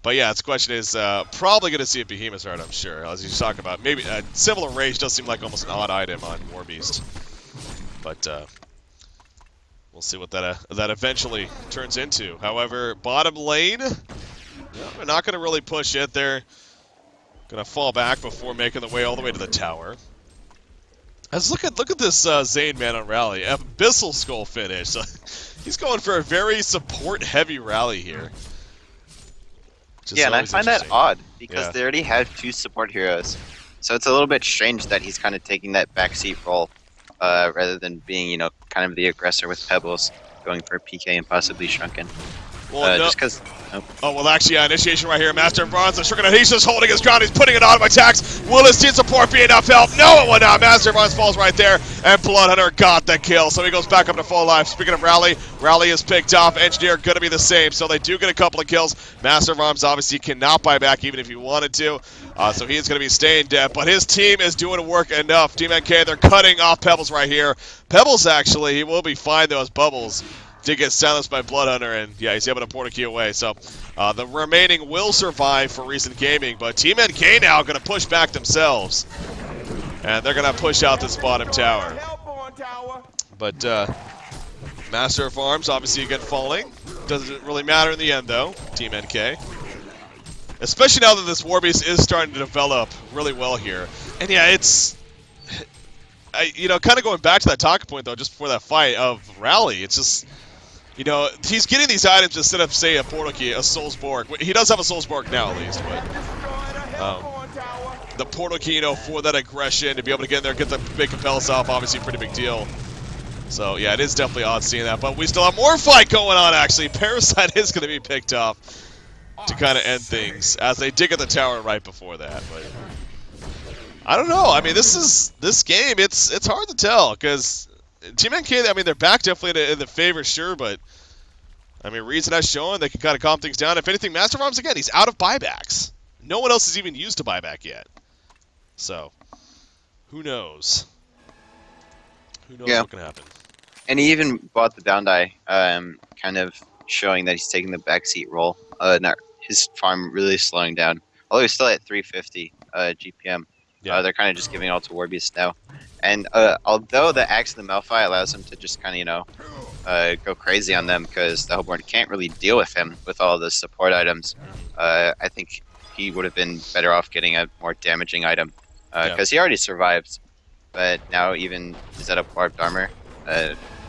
But yeah, the question is probably going to see a Behemoth's Heart, I'm sure. As he's talking about, maybe a similar rage does seem like almost an odd item on Warbeast. But we'll see what that eventually turns into. However, bottom lane, they're not going to really push it. They're going to fall back before making the way all the way to the tower. Let's look at this Zane man on rally. Abyssal Skull finish. So he's going for a very support-heavy rally here. Yeah, and I find that odd because they already have two support heroes. So it's a little bit strange that he's kind of taking that backseat role rather than being, you know, kind of the aggressor with Pebbles, going for PK and possibly Shrunken. Well, just because... Oh, well, actually, yeah, initiation right here. Master of Bronze, Shrunken, he's just holding his ground. He's putting it on attacks. Will his team support be enough help? No, it will not. Master of Bronze falls right there, and Bloodhunter got the kill. So he goes back up to full life. Speaking of Rally, Rally is picked off. Engineer going to be the same, so they do get a couple of kills. Master of Arms obviously cannot buy back even if he wanted to, so he is going to be staying dead. But his team is doing work enough. Team NK, they're cutting off Pebbles right here. Pebbles, actually, he will be fine, though, as Bubbles did get silenced by Bloodhunter, and yeah, he's able to port a key away. So the remaining will survive for Recent Gaming, but Team NK now going to push back themselves, and they're going to push out this bottom tower. But Master of Arms obviously again falling. Doesn't really matter in the end, though. Team NK, especially now that this Warbeast is starting to develop really well here, and yeah, it's. You know, kind of going back to that talking point, though, just before that fight of Rally, it's just, you know, he's getting these items instead of, say, a Portal Key, a Soulsborg. He does have a Soulsborg now, at least, but the Portal Key, you know, for that aggression, to be able to get in there, get the big compels off, obviously a pretty big deal. So, yeah, it is definitely odd seeing that, but we still have more fight going on, actually. Parasite is going to be picked off to kind of end things, as they dig at the tower right before that, but... I don't know. I mean, this game. It's hard to tell because Team NK. I mean, they're back definitely in the favor, sure, but I mean, Reason has shown they can kind of calm things down. If anything, Master of Arms again. He's out of buybacks. No one else has even used a buyback yet. So, who knows? Who knows what can happen? And he even bought the down die, kind of showing that he's taking the backseat role. Not his farm really slowing down. Although he's still at 350 GPM. Yeah. They're kind of just giving all to Warbeast now. And although the Axe of the Malphite allows him to just kind of, you know, go crazy on them because the Hellborn can't really deal with him with all the support items. I think he would have been better off getting a more damaging item because he already survives. But now even is that a barbed armor?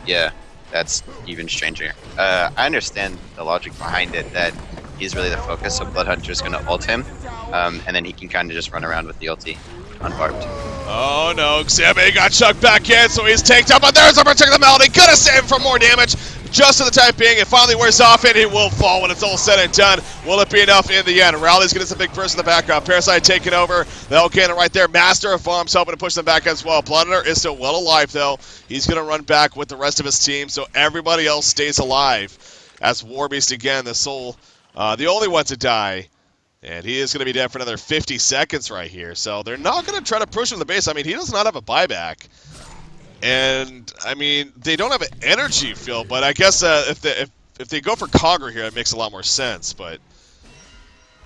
Yeah, that's even stranger. I understand the logic behind it that he's really the focus, so Bloodhunter's going to ult him, and then he can kind of just run around with the ulti unbarbed. Oh no, Xame got chucked back in, so he's tanked up, but there's a protect the melody. Gonna save him from more damage. Just for the time being, it finally wears off and he will fall when it's all said and done. Will it be enough in the end? Rowley's getting some big burst in the background. Parasite taking over. The Hell Cannon right there. Master of Farms helping to push them back as well. Bloodhunter is still well alive though. He's gonna run back with the rest of his team, so everybody else stays alive. As Warbeast again, the only one to die. And he is going to be dead for another 50 seconds right here. So they're not going to try to push him to the base. I mean, he does not have a buyback. And, I mean, they don't have an energy field. But I guess if they go for Conquer here, it makes a lot more sense. But,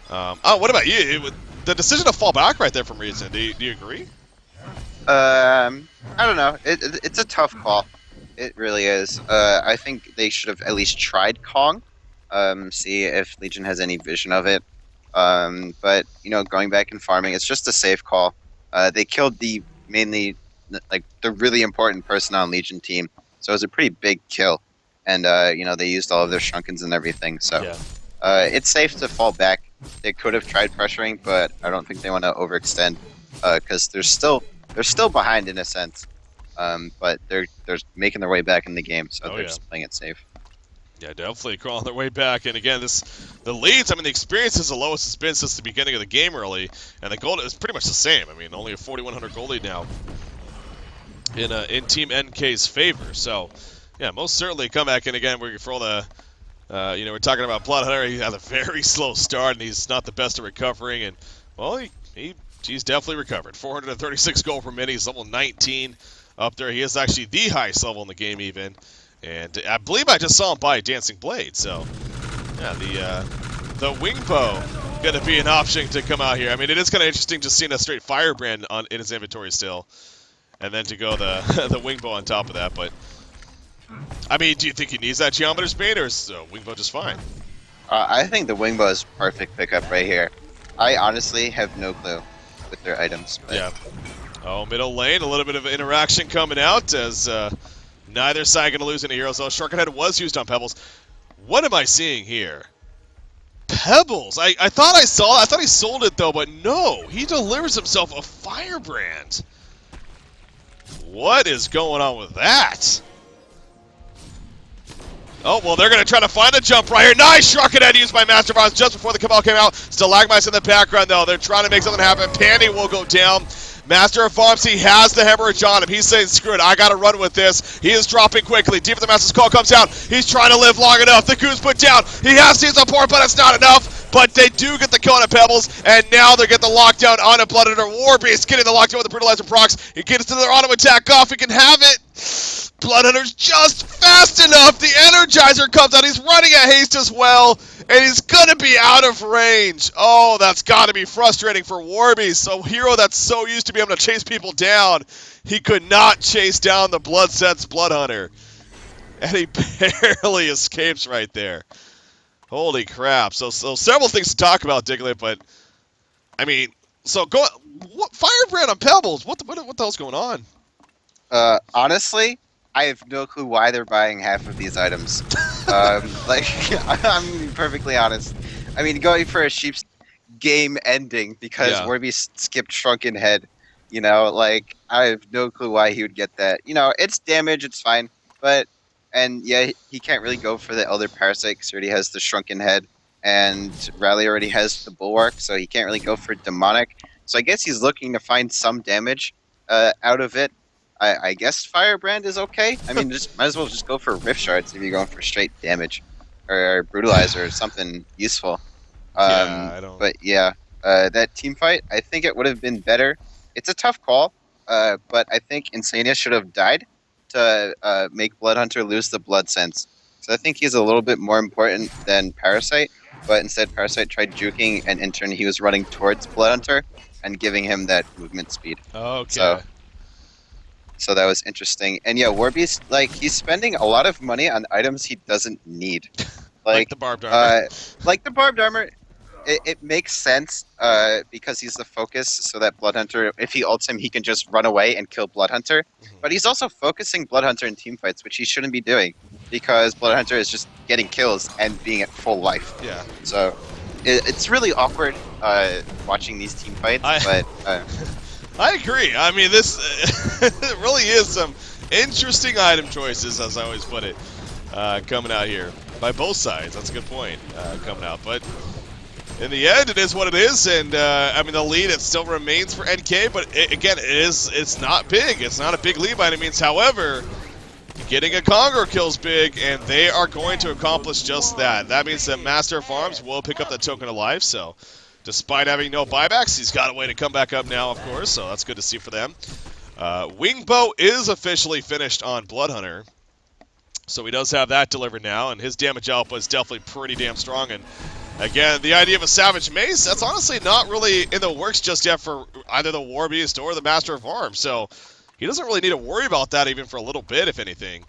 oh, what about you? The decision to fall back right there from Reason, do you agree? I don't know. It's a tough call. It really is. I think they should have at least tried Kong. See if Legion has any vision of it. But you know, going back and farming, it's just a safe call. They killed the really important person on Legion team, so it was a pretty big kill. And you know, they used all of their Shrunkens and everything, so yeah. It's safe to fall back. They could have tried pressuring, but I don't think they want to overextend because they're still behind in a sense. But they're making their way back in the game, so they're just playing it safe. Yeah, definitely crawling their way back. And again, the leads, I mean, the experience is the lowest it's been since the beginning of the game early. And the gold is pretty much the same. I mean, only a 4,100 gold lead now in Team NK's favor. So, yeah, most certainly come back. And again, for all the, we're talking about Bloodhunter. He has a very slow start, and he's not the best at recovering. And, well, he's definitely recovered. 436 gold per minute. He's level 19 up there. He is actually the highest level in the game even. And I believe I just saw him buy a Dancing Blade, so yeah, the Wingbow going to be an option to come out here. I mean, it is kind of interesting just seeing a straight Firebrand in his inventory still, and then to go the the Wingbow on top of that. But I mean, do you think he needs that Geometer's Bane, or is Wingbow just fine? I think the Wingbow is perfect pickup right here. I honestly have no clue with their items. But... yeah. Oh, middle lane, a little bit of interaction coming out as. Neither side going to lose any heroes, though. Sharken Head was used on Pebbles. What am I seeing here? Pebbles! I thought I saw it. I thought he sold it, though, but no. He delivers himself a Firebrand. What is going on with that? Oh, well, they're going to try to find a jump right here. Nice Sharken Head used by Master Boss just before the Cabal came out. Stalagmites in the background, though. They're trying to make something happen. Pandy will go down. Master of Farms, he has the hemorrhage on him. He's saying, screw it, I gotta run with this. He is dropping quickly. Deep of the Master's Call comes out. He's trying to live long enough. The Goose put down. He has his support, but it's not enough. But they do get the kill on a Pebbles, and now they get the lockdown on a Bloodhunter. Warbeast getting the lockdown with the Brutalizer procs. He gets to their auto attack off. He can have it. Bloodhunter's just fast enough. The Energizer comes out. He's running at haste as well. And he's going to be out of range. Oh, that's got to be frustrating for Warbeast. So hero that's so used to be able to chase people down, he could not chase down the Bloodset's Bloodhunter. And he barely escapes right there. Holy crap. So several things to talk about, Diglett, but, I mean, Firebrand on Pebbles, what the hell's going on? Honestly, I have no clue why they're buying half of these items. I'm gonna be perfectly honest. I mean, going for a sheep's game ending because Warbeast skipped Shrunken Head. You know, like, I have no clue why he would get that. You know, it's damage, it's fine. And yeah, he can't really go for the Elder Parasite because he already has the Shrunken Head. And Rally already has the Bulwark, so he can't really go for Demonic. So I guess he's looking to find some damage out of it. I guess Firebrand is okay. I mean, just might as well just go for Rift Shards if you're going for straight damage, or Brutalizer or something useful. I don't. But yeah, that team fight, I think it would have been better. It's a tough call, but I think Insania should have died to make Bloodhunter lose the blood sense. So I think he's a little bit more important than Parasite, but instead Parasite tried juking, and in turn he was running towards Bloodhunter and giving him that movement speed. Okay. So, So that was interesting. And yeah, Warby's like he's spending a lot of money on items he doesn't need. Like Like the barbed armor. uh like the barbed armor, it makes sense because he's the focus so that Bloodhunter, if he ults him, he can just run away and kill Bloodhunter. But he's also focusing Bloodhunter in team fights, which he shouldn't be doing because Bloodhunter is just getting kills and being at full life. Yeah. So it's really awkward watching these team fights, but I agree. I mean, this it really is some interesting item choices, as I always put it, coming out here by both sides. That's a good point coming out. But in the end, it is what it is, and I mean, the lead it still remains for NK. But again, it's not big. It's not a big lead by any means. However, getting a Conqueror kills big, and they are going to accomplish just that. That means that Master of Arms will pick up that token of life. So, despite having no buybacks, he's got a way to come back up now, of course. So that's good to see for them. Wingbow is officially finished on Bloodhunter. So he does have that delivered now, and his damage output is definitely pretty damn strong. And again, the idea of a Savage Mace, that's honestly not really in the works just yet for either the War Beast or the Master of Arms. So he doesn't really need to worry about that even for a little bit, if anything.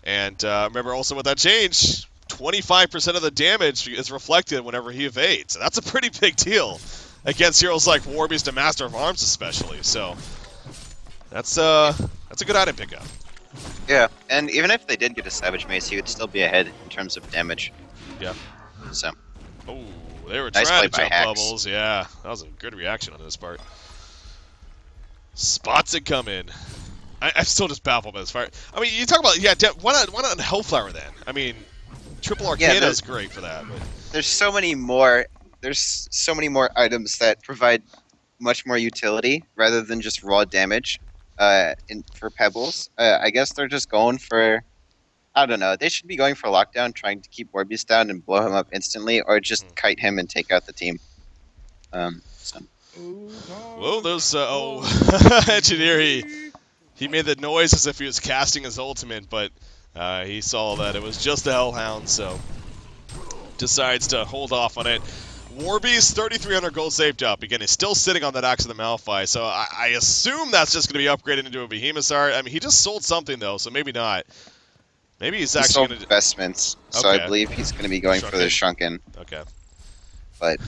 And remember also with that change, 25% of the damage is reflected whenever he evades. So that's a pretty big deal against heroes like War Beast and Master of Arms especially. So that's a good item pickup. yeah, and even if they did get a Savage Mace, he would still be ahead in terms of damage. Yeah. So. Oh, they were Nice trying play to by jump Hacks. bubbles. Yeah, that was a good reaction on his part. Spots it coming. I'm still just baffled by this fire. I mean, you talk about, yeah, why not Hellflower then? I mean, Triple Arcana is great for that. But There's so many more. There's so many more items that provide much more utility rather than just raw damage. For Pebbles, I guess they're just going for. I don't know. They should be going for lockdown, trying to keep Warbeast down and blow him up instantly, or just kite him and take out the team. So. Whoa, those Engineer, he made the noise as if he was casting his ultimate, but he saw that it was just a Hellhound, so decides to hold off on it. Warbeast, 3,300 gold saved up. Again, he's still sitting on that Axe of the Malphite, so I assume that's just going to be upgraded into a Behemoth Art. I mean, he just sold something, though, so maybe not. Maybe he's actually sold going to... investments, so Okay. I believe he's going to be going for the Shrunken. Okay. But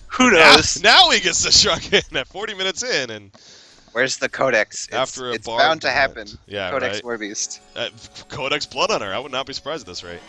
who knows? Now he gets the Shrunken at 40 minutes in, and... Where's the Codex? After It's a bound to happen. Yeah, Codex right. Warbeast. Codex Bloodhunter. I would not be surprised at this rate.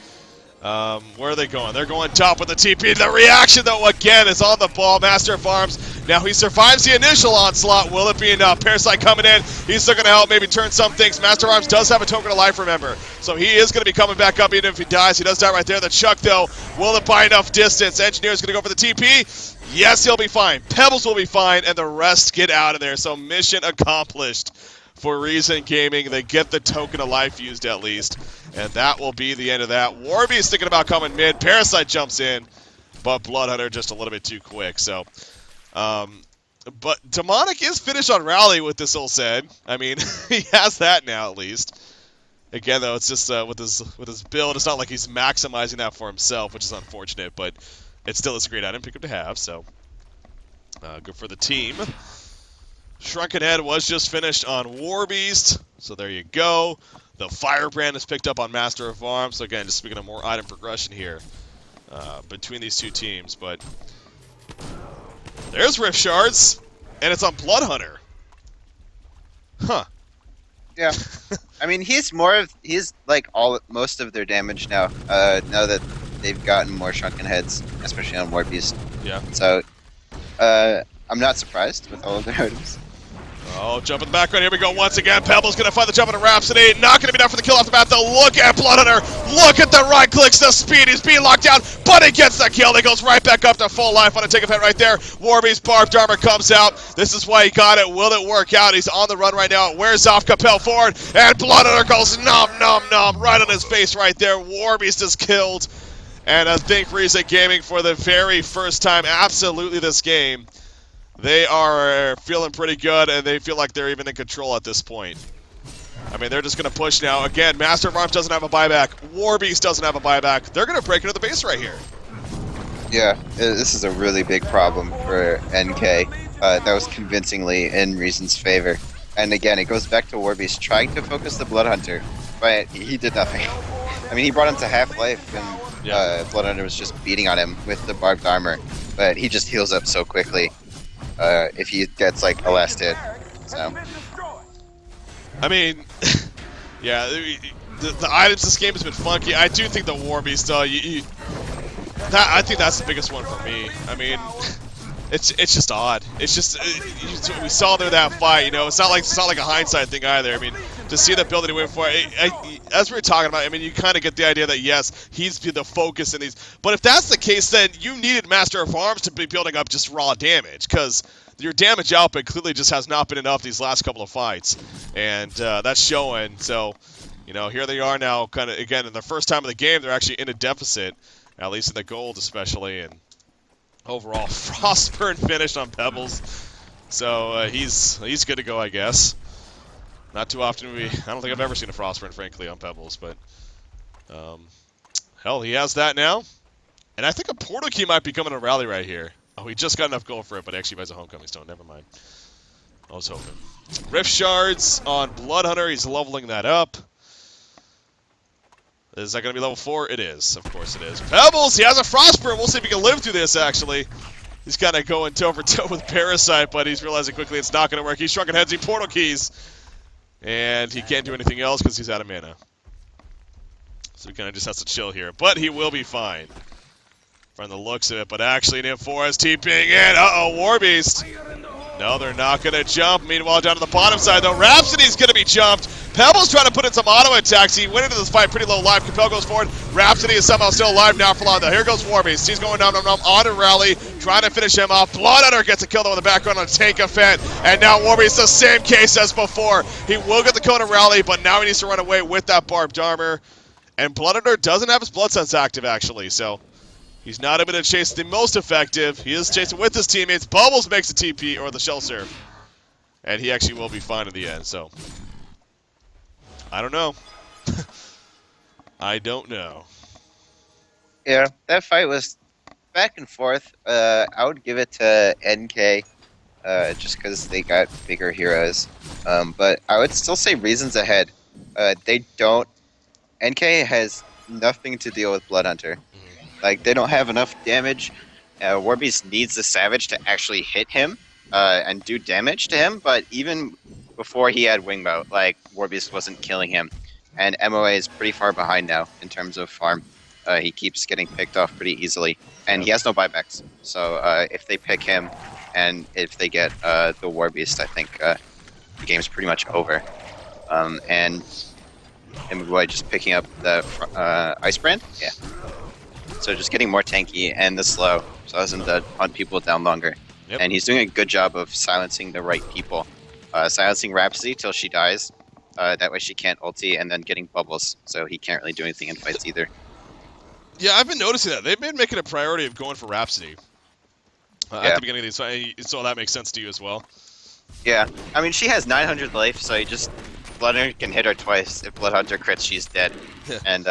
Where are they going? They're going top with the TP. The reaction, though, again, is on the ball. Master of Arms. Now he survives the initial onslaught. Will it be enough? Parasite coming in. He's still going to help maybe turn some things. Master of Arms does have a token of life, remember. So he is going to be coming back up even if he dies. He does die right there. The Chuck, though, will it buy enough distance? Engineer's going to go for the TP. Yes, he'll be fine. Pebbles will be fine, and the rest get out of there. So mission accomplished for Reason Gaming. They get the token of life used at least, and that will be the end of that. Warby's thinking about coming mid. Parasite jumps in, but Bloodhunter just a little bit too quick. So, but Demonic is finished on Rally with this all said. I mean, he has that now at least. Again, though, it's just with his build, it's not like he's maximizing that for himself, which is unfortunate, but it still is a great item pick up to have. So, good for the team. Shrunken Head was just finished on Warbeast, so there you go. The Firebrand is picked up on Master of Arms. So again, just speaking of more item progression here between these two teams. But there's Rift Shards, and it's on Bloodhunter. Huh. Yeah. I mean, he's like most of their damage now. Now that they've gotten more Shrunken Heads, especially on Warbeast. Yeah. So, I'm not surprised with all of their items. Oh, jump in the background. Here we go once again. Pebble's going to find the jump into Rhapsody. Not going to be enough for the kill off the bat, though. Look at Bloodhunter. Look at the right clicks, the speed. He's being locked down, but he gets the kill. He goes right back up to full life on a take a hit right there. Warby's barbed armor comes out. This is why he got it. Will it work out? He's on the run right now. It wears off Capel forward, and Bloodhunter goes nom, nom, nom right on his face right there. Warbeast is killed. And I think Reason Gaming, for the very first time, absolutely this game, they are feeling pretty good, and they feel like they're even in control at this point. I mean, they're just going to push now. Again, Master of Arms doesn't have a buyback. Warbeast doesn't have a buyback. They're going to break into the base right here. Yeah, this is a really big problem for NK. That was convincingly in Reason's favor. And again, it goes back to Warbeast trying to focus the Blood Hunter, but he did nothing. I mean, he brought him to half life, and Yeah. Blood Hunter was just beating on him with the barbed armor, but he just heals up so quickly if he gets like a last hit. So I mean, yeah, the items this game has been funky. I do think the War Beast, I think that's the biggest one for me. I mean, it's just odd. It's just we saw there that fight. You know, it's not like a hindsight thing either. I mean, to see the ability to win for it, as we were talking about, I mean, you kind of get the idea that yes, he's the focus in these. But if that's the case, then you needed Master of Arms to be building up just raw damage because your damage output clearly just has not been enough these last couple of fights, and that's showing. So, you know, here they are now, kind of again in the first time of the game, they're actually in a deficit, at least in the gold especially, and overall Frostburn finished on Pebbles, so he's good to go, I guess. Not too often I don't think I've ever seen a Frostburn, frankly, on Pebbles, but hell, he has that now, and I think a portal key might be coming to rally right here. Oh, he just got enough gold for it, but actually buys a homecoming stone. Never mind. I was hoping. Rift shards on Blood Hunter. He's leveling that up. Is that going to be level 4? It is. Of course it is. Pebbles, he has a Frostburn. We'll see if he can live through this, actually. He's kind of going toe-for-toe with Parasite, but he's realizing quickly it's not going to work. He's shrunken heads, he portal keys. And he can't do anything else because he's out of mana. So he kind of just has to chill here. But he will be fine from the looks of it. But actually, Nymph4 is TPing in. Uh-oh, Warbeast. No, they're not going to jump. Meanwhile, down to the bottom side, though, Rhapsody's going to be jumped. Pebbles trying to put in some auto attacks. He went into this fight pretty low life. Capel goes forward. Rhapsody is somehow still alive now for long, though. Here goes Warbeast. He's going down on a rally, trying to finish him off. Blood Hunter gets a kill, though, in the background on a tank event. And now Warbeast, the same case as before. He will get the Kona rally, but now he needs to run away with that barbed armor. And Blood Hunter doesn't have his Blood Sense active, actually, so he's not able to chase the most effective. He is chasing with his teammates. Bubbles makes the TP, or the Shell Surf. And he actually will be fine in the end, so I don't know. I don't know. yeah, that fight was back and forth. I would give it to NK just because they got bigger heroes. But I would still say reasons ahead. They don't. NK has nothing to deal with Blood Hunter. Like, they don't have enough damage. Warbeast needs the Savage to actually hit him and do damage to him, but even before he had Wingboat, like, Warbeast wasn't killing him. And MOA is pretty far behind now in terms of farm. He keeps getting picked off pretty easily, and he has no buybacks. So if they pick him, and if they get the Warbeast, I think the game's pretty much over. And MOA just picking up the Ice Brand? Yeah. So just getting more tanky and the slow, so as to hunt people down longer. Yep. And he's doing a good job of silencing the right people. Silencing Rhapsody till she dies. That way she can't ulti, and then getting bubbles, so he can't really do anything in fights either. Yeah, I've been noticing that. They've been making a priority of going for Rhapsody at the beginning of these fights, so that makes sense to you as well. Yeah, I mean, she has 900 life, so you just... Blood Hunter can hit her twice. If Blood Hunter crits, she's dead. And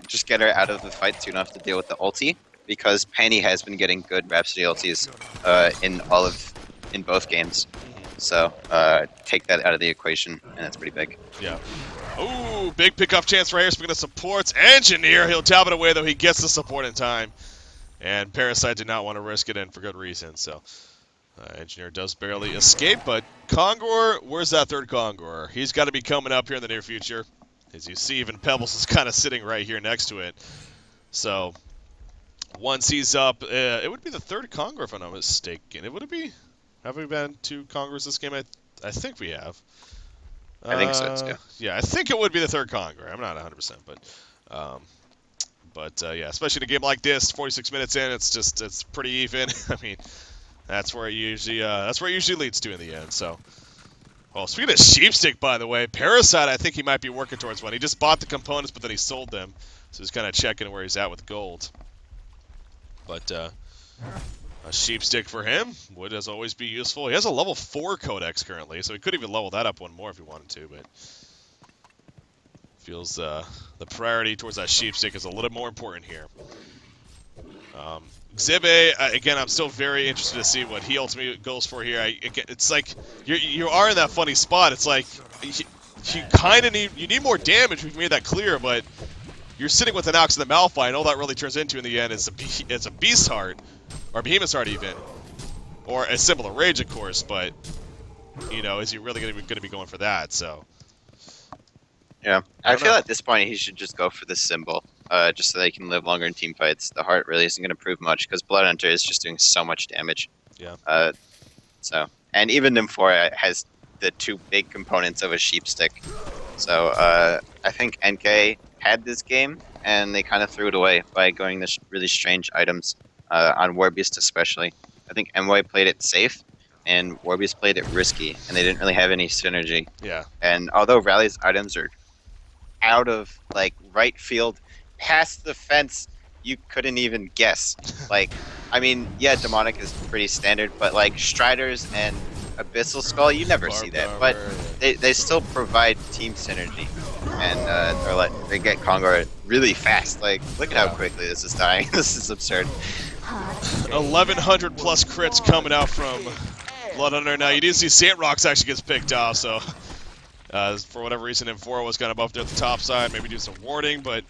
just get her out of the fight soon enough to deal with the ulti, because Penny has been getting good Rhapsody ultis in both games. So take that out of the equation, and that's pretty big. Yeah. Ooh, big pickup chance right here. Speaking of supports, Engineer, he'll tap it away, though he gets the support in time. And Parasite did not want to risk it, and for good reason, so... Engineer does barely escape, but Kongor, where's that third Kongor? He's got to be coming up here in the near future. As you see, even Pebbles is kind of sitting right here next to it. So, once he's up, it would be the third Kongor if I'm not mistaken. It would it be? Have we been 2 Kongors this game? I think we have. I think so, too. Yeah, I think it would be the third Kongor. I'm not 100%, but yeah, especially in a game like this, 46 minutes in, it's pretty even. I mean... That's where it usually leads to in the end. So, well, speaking of Sheepstick, by the way, Parasite, I think he might be working towards one. He just bought the components, but then he sold them, so he's kind of checking where he's at with gold. But a Sheepstick for him would, as always, be useful. He has a level 4 Codex currently, so he could even level that up one more if he wanted to. But feels the priority towards that Sheepstick is a little more important here. Zibe, again, I'm still very interested to see what he ultimately goes for here. It's like you are in that funny spot. It's like you kind of need more damage. We've made that clear, but you're sitting with an Ox in the Malphite, and all that really turns into in the end is a Beast Heart, or Behemoth's Heart even, or a similar Rage, of course. But is he really going to be going for that? So Yeah, I feel at this point he should just go for the symbol, just so they can live longer in team fights. The heart really isn't going to prove much because Blood Hunter is just doing so much damage. Yeah. And even Nymphora has the two big components of a sheep stick. So I think NK had this game, and they kind of threw it away by going this really strange items on Warbeast especially. I think MY played it safe, and Warbeast played it risky, and they didn't really have any synergy. Yeah. And although Rally's items are out of right field, past the fence, you couldn't even guess. Yeah, demonic is pretty standard, but Striders and Abyssal Skull, you never see that. But they still provide team synergy, and they get Kongor really fast. Look at how quickly this is dying. This is absurd. 1,100 plus crits coming out from Blood Hunter. Now you do see Sandrocks actually gets picked off, so for whatever reason, M4 was kind of up there at the top side, maybe do some warding, but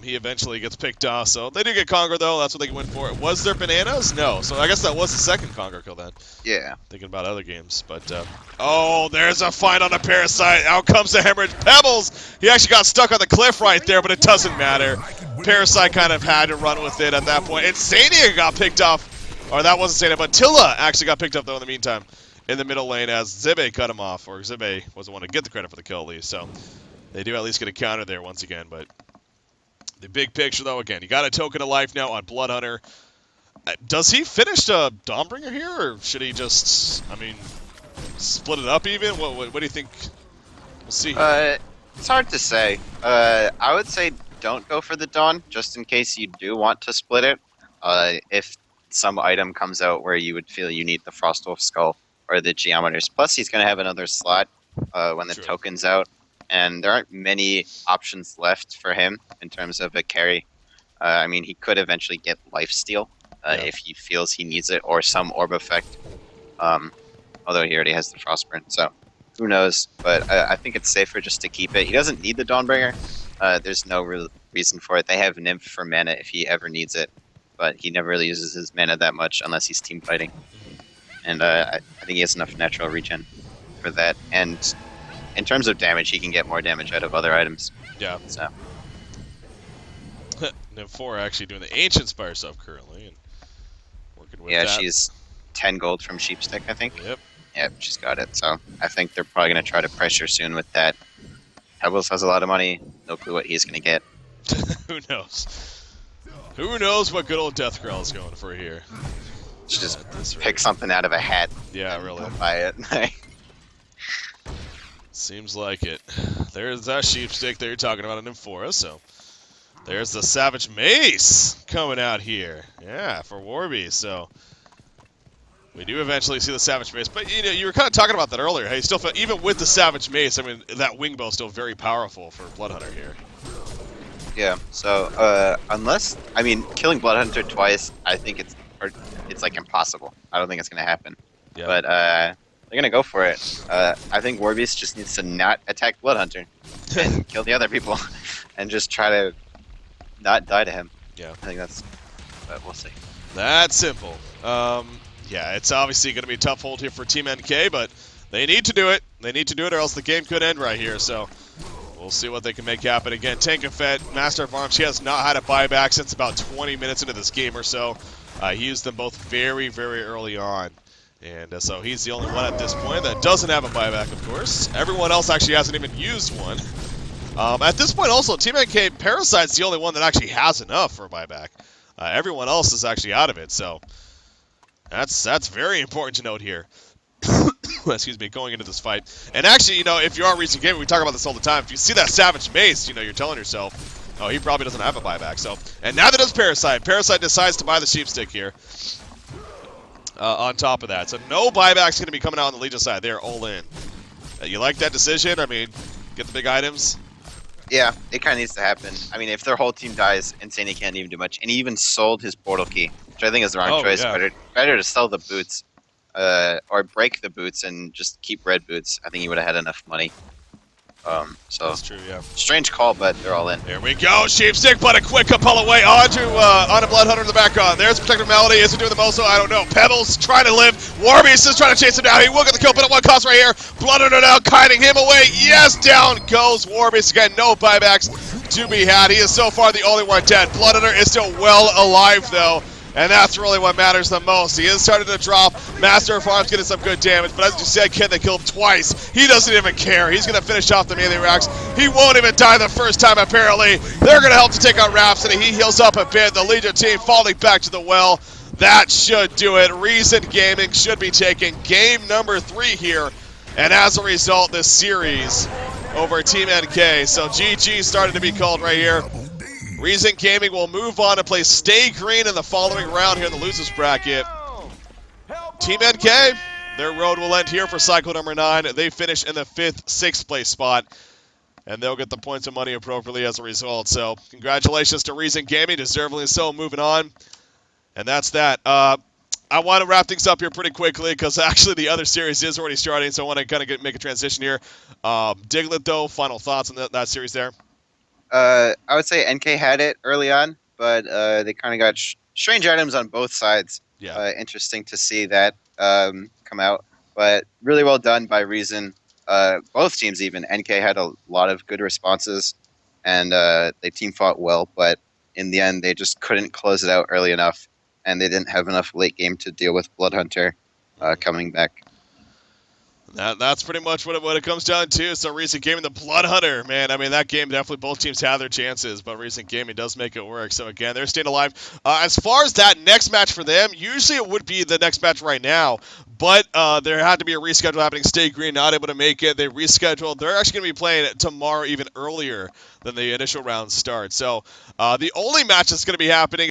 he eventually gets picked off. So they do get Conger, though. That's what they went for. Was there bananas? No. So I guess that was the second Conger kill then. Yeah. Thinking about other games. But, oh, there's a fight on a Parasite. Out comes the Hemorrhage. Pebbles! He actually got stuck on the cliff right there, but it doesn't matter. Parasite kind of had to run with it at that point. And Sania got picked off. Or that wasn't Sania, but Tilla actually got picked up, though, in the meantime. In the middle lane as Zibe cut him off, or Zibe was the one to get the credit for the kill at least, so they do at least get a counter there once again. But the big picture, though, again, you got a token of life now on Blood Hunter. Does he finish Dawnbringer here, or should he just, split it up even? What do you think? We'll see. It's hard to say. I would say don't go for the Dawn, just in case you do want to split it. If some item comes out where you would feel you need the Frostwolf Skull or the Geometers. Plus, he's going to have another slot when the token's out, and there aren't many options left for him in terms of a carry. He could eventually get Lifesteal if he feels he needs it, or some Orb Effect, although he already has the Frostburn, so who knows. But I think it's safer just to keep it. He doesn't need the Dawnbringer. There's no real reason for it. They have Nymph for mana if he ever needs it, but he never really uses his mana that much unless he's team fighting. And I think he has enough natural regen for that. And in terms of damage, he can get more damage out of other items. Yeah. So. Nymphora actually doing the Ancient Spire stuff currently and working with that. Yeah, she's 10 gold from Sheepstick, I think. Yep. Yep, she's got it. So I think they're probably going to try to pressure soon with that. Pebbles has a lot of money. No clue what he's going to get. Who knows? Who knows what good old Deathgrell is going for here? Just pick something out of a hat. Yeah, really. Buy it. Seems like it. There's that Sheepstick that you're talking about in Nymphora, so there's the Savage Mace coming out here. Yeah, for Warby, so we do eventually see the Savage Mace. But, you were kind of talking about that earlier. Hey, still, even with the Savage Mace, that Wing Bow is still very powerful for Blood Hunter here. Yeah, so, killing Blood Hunter twice, I think it's impossible. I don't think it's going to happen. Yeah. But, they're going to go for it. I think Warbeast just needs to not attack Blood Hunter and kill the other people and just try to not die to him. Yeah. I think but we'll see. That's simple. Yeah, it's obviously going to be a tough hold here for Team NK, but they need to do it. They need to do it or else the game could end right here, so we'll see what they can make happen. Again, Tank and Fett, Master of Arms, he has not had a buyback since about 20 minutes into this game or so. He used them both very, very early on. And so he's the only one at this point that doesn't have a buyback, of course. Everyone else actually hasn't even used one. At this point also, Team NK, Parasite's the only one that actually has enough for a buyback. Everyone else is actually out of it, so that's very important to note here. Excuse me, going into this fight. And actually, if you are recent gaming, we talk about this all the time. If you see that Savage Mace, you're telling yourself, oh, he probably doesn't have a buyback. So, and now that does Parasite. Parasite decides to buy the Sheepstick here. On top of that. So no buyback's going to be coming out on the Legion side. They're all in. You like that decision? Get the big items? Yeah, it kind of needs to happen. I mean, if their whole team dies, Insane can't even do much. And he even sold his portal key, which I think is the wrong Oh choice. yeah, Better to sell the boots, or break the boots and just keep red boots. I think he would have had enough money. So that's true. Yeah. strange call, but they're all in. There we go. Sheepstick, but a quick pull away onto on a Bloodhunter in the background. There's Protective Melody. Is he doing the most? I don't know. Pebbles trying to live. Warbeast is trying to chase him down. He will get the kill, but at one cost right here. Bloodhunter now kiting him away. Yes, down goes Warbeast again. No buybacks to be had. He is so far the only one dead. Bloodhunter is still well alive though. And that's really what matters the most. He is starting to drop. Master of Farms getting some good damage, but as you said, can they kill him twice? He doesn't even care. He's going to finish off the melee racks. He won't even die the first time, apparently. They're going to help to take out Rhapsody. He heals up a bit. The Legion team falling back to the well. That should do it. Reason Gaming should be taking game number 3 here. And as a result, this series over Team NK. So GG started to be called right here. Reason Gaming will move on to play Stay Green in the following round here in the losers bracket. Team NK, their road will end here for cycle number 9. They finish in the 5th, 6th place spot, and they'll get the points and money appropriately as a result. So congratulations to Reason Gaming, deservedly so, moving on. And that's that. I want to wrap things up here pretty quickly because actually the other series is already starting, so I want to kind of make a transition here. Diglett, though, final thoughts on that series there? I would say NK had it early on, but they kind of got strange items on both sides. Yeah. Interesting to see that come out, but really well done by Reason. Both teams, even NK had a lot of good responses, and they team fought well, but in the end, they just couldn't close it out early enough, and they didn't have enough late game to deal with Bloodhunter coming back. That's pretty much what it comes down to. So Recent Gaming, the Bloodhunter, man. I mean, that game definitely both teams have their chances, but Recent Gaming does make it work. So again, they're staying alive. As far as that next match for them, usually it would be the next match right now, but there had to be a reschedule happening. Stay Green not able to make it. They rescheduled. They're actually going to be playing tomorrow, even earlier than the initial round starts. So the only match that's going to be happening